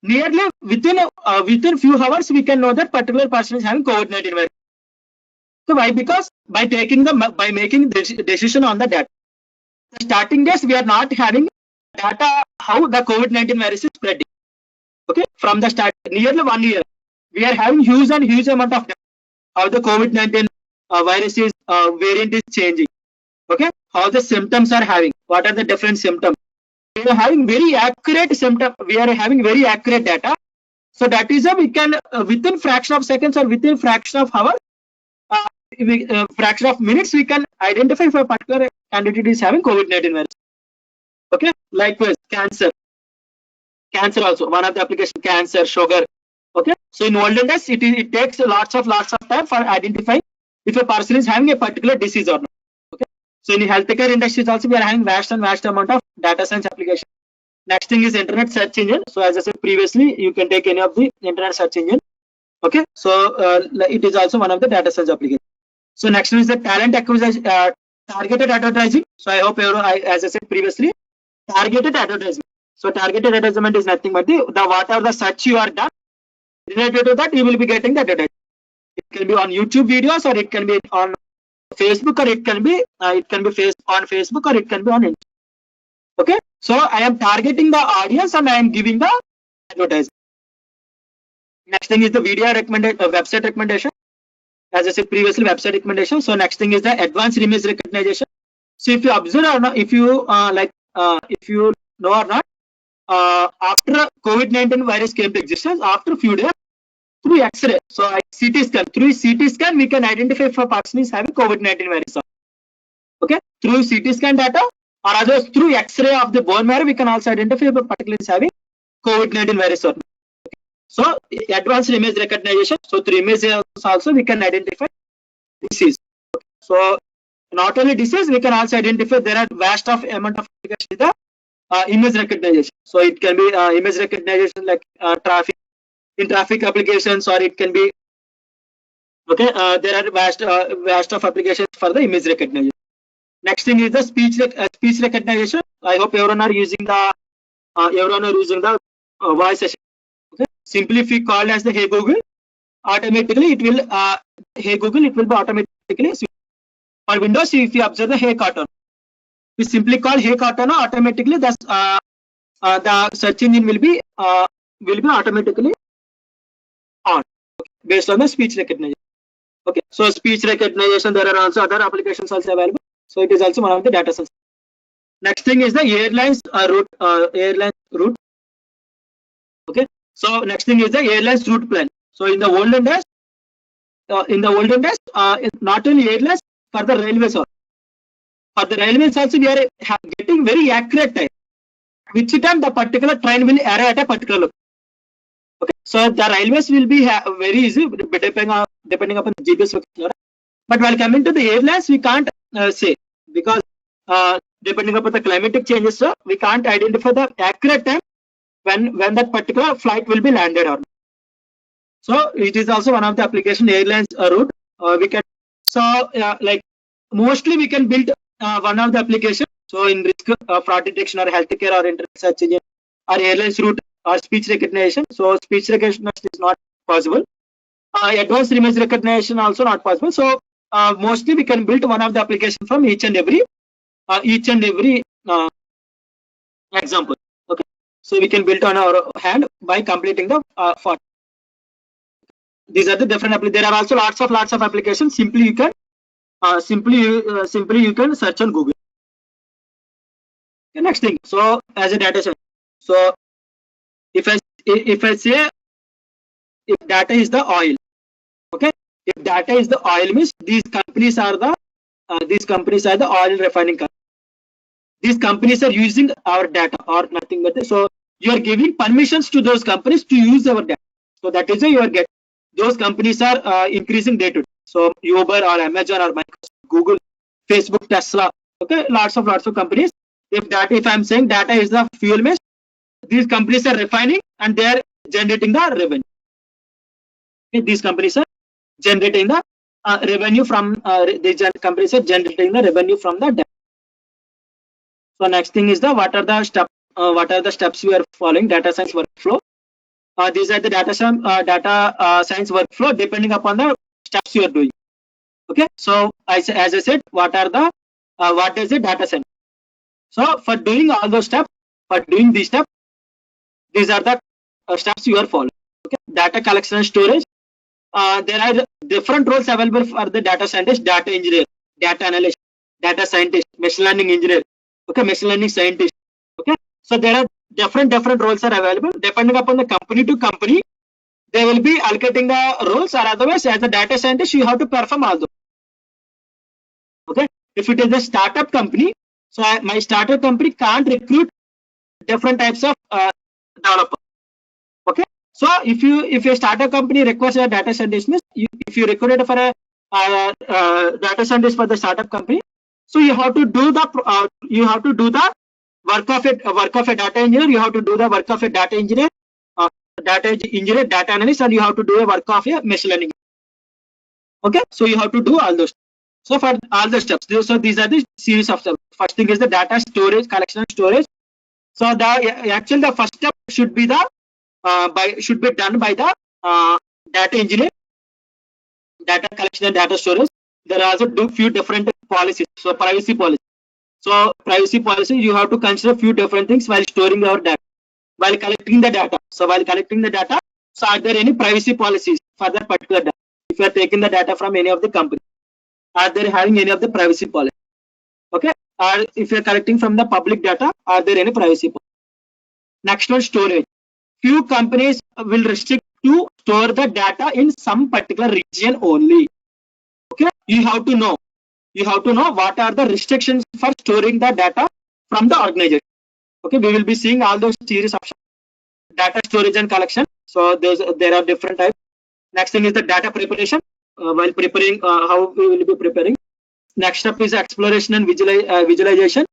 nearly within few hours, we can know that particular person is having COVID-19 virus. So why? Because by making the decision on the data. The starting days we are not having data how the COVID-19 virus is spreading. Okay, from the start, nearly 1 year. We are having huge amount of data. How the COVID-19 virus is variant is changing. Okay, how the symptoms are having. What are the different symptoms? We are having very accurate symptom. We are having very accurate data. So that is how we can within fraction of seconds or within fraction of hours, fraction of minutes, we can identify if a particular candidate is having COVID-19 virus. Okay, likewise cancer also one of the application, cancer, sugar. Okay, so in olden days, it takes lots of time for identifying if a person is having a particular disease or not. Okay, so in the healthcare industries also we are having vast amount of data science application. Next thing is internet search engine. So as I said previously, you can take any of the internet search engine. Okay, so it is also one of the data science application. So next one is the talent acquisition, targeted advertising. So I hope as I said previously, targeted advertisement. So targeted advertisement is nothing but the whatever the search you are done related to that, you will be getting the advertisement. It can be on YouTube videos, or it can be on Facebook, or it can be on Facebook, or it can be on Instagram. Okay, so I am targeting the audience and I am giving the advertisement. Next thing is the video website recommendation. As I said previously, website recommendation. So next thing is the advanced image recognition. So if you observe or not, if you if you know or not, after COVID-19 virus came to existence, after a few days, through X-ray, so through CT scan, we can identify if a person is having COVID-19 virus. Okay, through CT scan data, or others through X-ray of the bone marrow, we can also identify if a particular is having COVID-19 virus or not. Okay. So advanced image recognition. So through images also we can identify disease. Okay. So not only disease, we can also identify there are vast of amount of applications in the image recognition. So it can be image recognition like traffic applications, or it can be okay. There are vast of applications for the image recognition. Next thing is the speech recognition. I hope everyone are using the voice session. Okay. Simply if we call as the Hey Google, automatically it will Hey Google, it will be automatically. For Windows, if you observe the Hey Cortana, we simply call Hey Cortana, automatically the search engine will be automatically on, okay, based on the speech recognition. Okay, so speech recognition, there are also other applications also available. So it is also one of the data sets. Next thing is the airlines route. Okay, so next thing is the airlines route plan. So in the olden days, not only airlines, for the railways also. For the railways also, we are getting very accurate time, which time the particular train will arrive at a particular location. Okay, so the railways will be very easy depending upon the GPS location. But while coming to the airlines, we can't say, because depending upon the climatic changes, we can't identify the accurate time when that particular flight will be landed on. So it is also one of the application airlines route. We can like mostly we can build one of the application. So in risk fraud detection or healthcare or internet search engine or airlines route or speech recognition. So speech recognition is not possible. Advanced image recognition also not possible. So mostly we can build one of the application from each and every example. Okay, so we can build on our hand by completing the for. These are the different there are also lots of applications. Simply you can you can search on Google. Okay, next thing, so as a data science, so if I say if data is the oil, okay, if data is the oil, means these companies are the oil refining companies. These companies are using our data or nothing but this. So you are giving permissions to those companies to use our data. So that is why you are getting, those companies are increasing day to day. So Uber or Amazon or Microsoft, Google, Facebook, Tesla, okay, lots of companies. If I'm saying data is the fuel, means these companies are refining and they are generating the revenue. Okay, these companies are generating the revenue from these companies are generating the revenue from the data. So next thing is what are the steps we are following, data science workflow. These are the data science workflow depending upon the steps you are doing. Okay, so as I said, what is the data science? So for doing all those steps, for doing these steps, these are the steps you are following. Okay, data collection and storage. There are different roles available for the data scientist, data engineer, data analyst, data scientist, machine learning engineer. Okay, machine learning scientist. Okay, so there are different roles are available depending upon the company to company. They will be allocating the roles, or otherwise as a data scientist you have to perform all those. Okay, if it is a startup company, so my startup company can't recruit different types of developers. Okay, so if your startup company requires a data scientist, if you recruit for a data scientist for the startup company, so you have to do the work of a data engineer. You have to do the work of a data engineer data engineer, data analyst, and you have to do a work of a machine learning. Okay, so you have to do all those. So for all the steps, so these are the series of steps. First thing is the data storage, collection and storage. So the first step should be the should be done by the data engineer, data collection and data storage. There are also few different policies. So privacy policy. So privacy policy, you have to consider few different things while storing your data, while collecting the data. So while collecting the data, so are there any privacy policies for that particular data? If you are taking the data from any of the company, are they having any of the privacy policy? Okay, or if you are collecting from the public data, are there any privacy policy? Next one, storage. Few companies will restrict to store the data in some particular region only. Okay, you have to know what are the restrictions for storing the data from the organization. Okay, we will be seeing all those series of data storage and collection. So there are different types. Next thing is the data preparation. While preparing, how we will be preparing. Next step is exploration and visualization.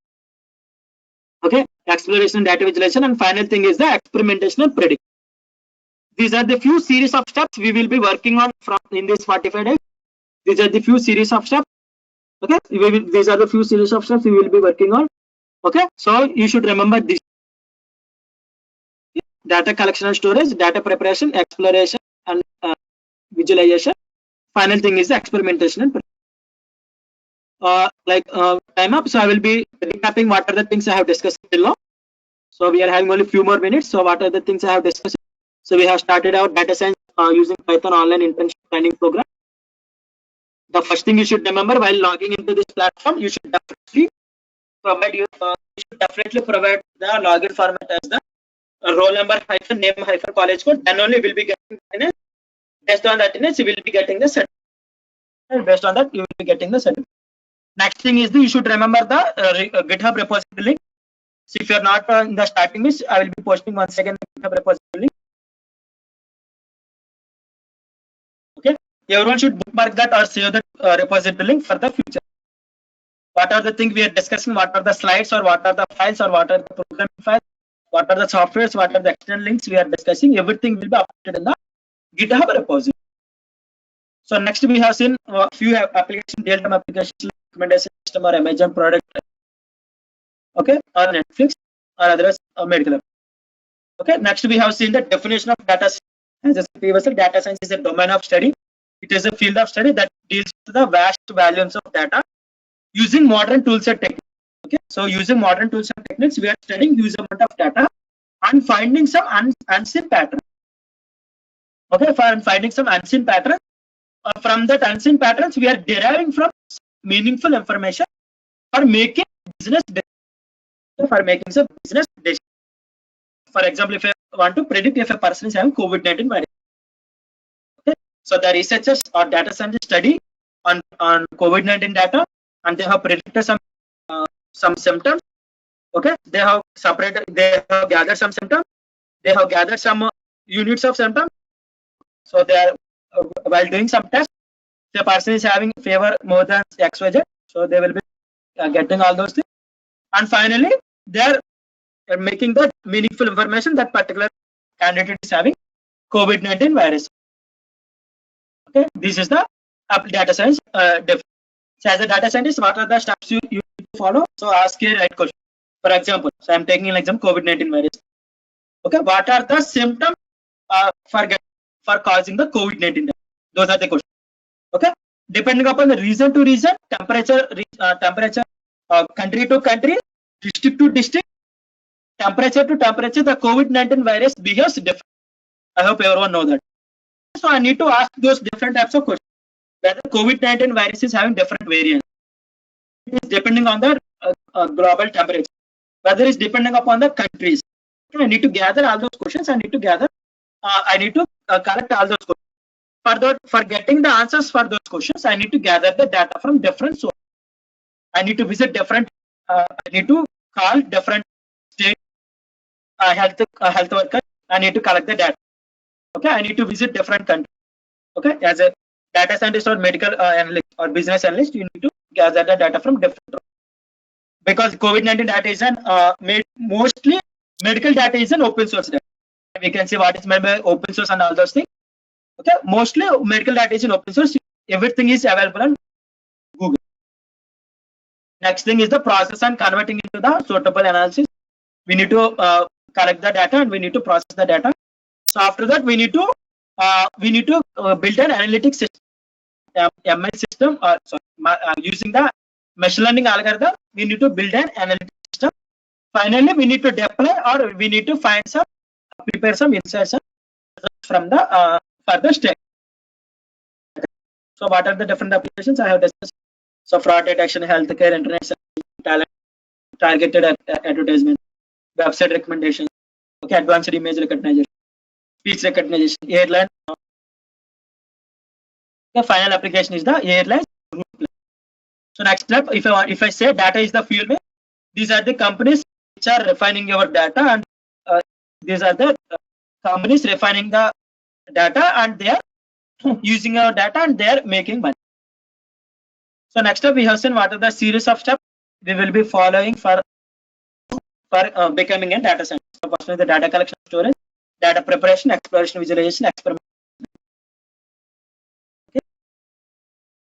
Okay, exploration and data visualization, and final thing is the experimentation and prediction. These are the few series of steps we will be working on from in this 45 days. These are the few series of steps. Okay, these are the few series of steps we will be working on. Okay, so you should remember this: data collection and storage, data preparation, exploration, and visualization. Final thing is the experimentation and prediction. Time up, so I will be recapping what are the things I have discussed till now. So we are having only few more minutes. So what are the things I have discussed? So we have started our data science using Python online internship training program. The first thing you should remember while logging into this platform, you should definitely provide the login format as the roll number hyphen name hyphen college code. Then only will be getting attendance. Based on the attendance, you will be getting the certificate. And based on that, you will be getting the certificate. Next thing is you should remember the GitHub repository link. So if you are not in the starting list, I will be posting once again the GitHub repository link. Okay, everyone should bookmark that or save the repository link for the future. What are the things we are discussing? What are the slides, or what are the files, or what are the program files? What are the softwares? What are the external links we are discussing? Everything will be uploaded in the GitHub repository. So next we have seen a few applications, real-time applications, recommendation system or Amazon product, okay, or Netflix or others, medical. Okay, next we have seen the definition of data science. As I said previously, data science is a domain of study. It is a field of study that deals with the vast volumes of data using modern tools and techniques. Okay, so using modern tools and techniques, we are studying huge amount of data and finding some unseen patterns. Okay, for finding some unseen patterns. From that unseen patterns, we are deriving from meaningful information for making business decisions. For example, if I want to predict if a person is having COVID-19 virus, okay, so the researchers or data scientists study on COVID-19 data, and they have predicted some symptoms. Okay, they have gathered some symptoms. They have gathered some units of symptoms. So they are while doing some tests, the person is having fever more than XYZ, so they will be getting all those things, and finally they are making the meaningful information that particular candidate is having COVID-19 virus. Okay, this is the data science definition. So as a data scientist, what are the steps you need to follow? So ask a right question. For example, so I am taking an example, COVID-19 virus. Okay, what are the symptoms for causing the COVID-19? Those are the questions. Okay, depending upon the region to region, temperature, country to country, district to district, temperature to temperature, the COVID-19 virus behaves different. I hope everyone knows that. So I need to ask those different types of questions. Whether COVID-19 virus is having different variants. It is depending on the global temperature. Whether it's depending upon the countries. I need to gather all those questions. I need to collect all those questions. For getting the answers for those questions, I need to gather the data from different sources. I need to visit different. I need to call different state health workers. I need to collect the data. Okay, I need to visit different countries. Okay, as a data scientist or medical analyst or business analyst, you need to gather the data from different. Because COVID-19 data is mostly medical data is an open source data. we can see what is meant by open source and all those things. Okay, mostly medical data is in open source. Everything is available on Google. Next thing is the process and converting into the suitable analysis. We need to collect the data and we need to process the data. So after that, we need to build an analytics system, ML system, or using the machine learning algorithm. We need to build an analytics system. Finally, we need to deploy or we need to prepare some insights from the further step. So what are the different applications I have discussed? So fraud detection, healthcare, internet, talent, targeted advertisement, website recommendations, okay, advanced image recognition, speech recognition, airline. The final application is the airline route plan. So next step, if I say data is the fuel, these are the companies which are refining your data, and these are the companies refining the data, and they are using our data and they are making money. So next up, we have seen what are the series of steps we will be following for becoming a data scientist. So first is the data collection, storage, data preparation, exploration, visualization, experiment. Okay.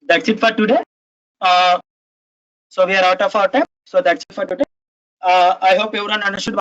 That's it for today. So we are out of our time. So that's it for today. I hope everyone understood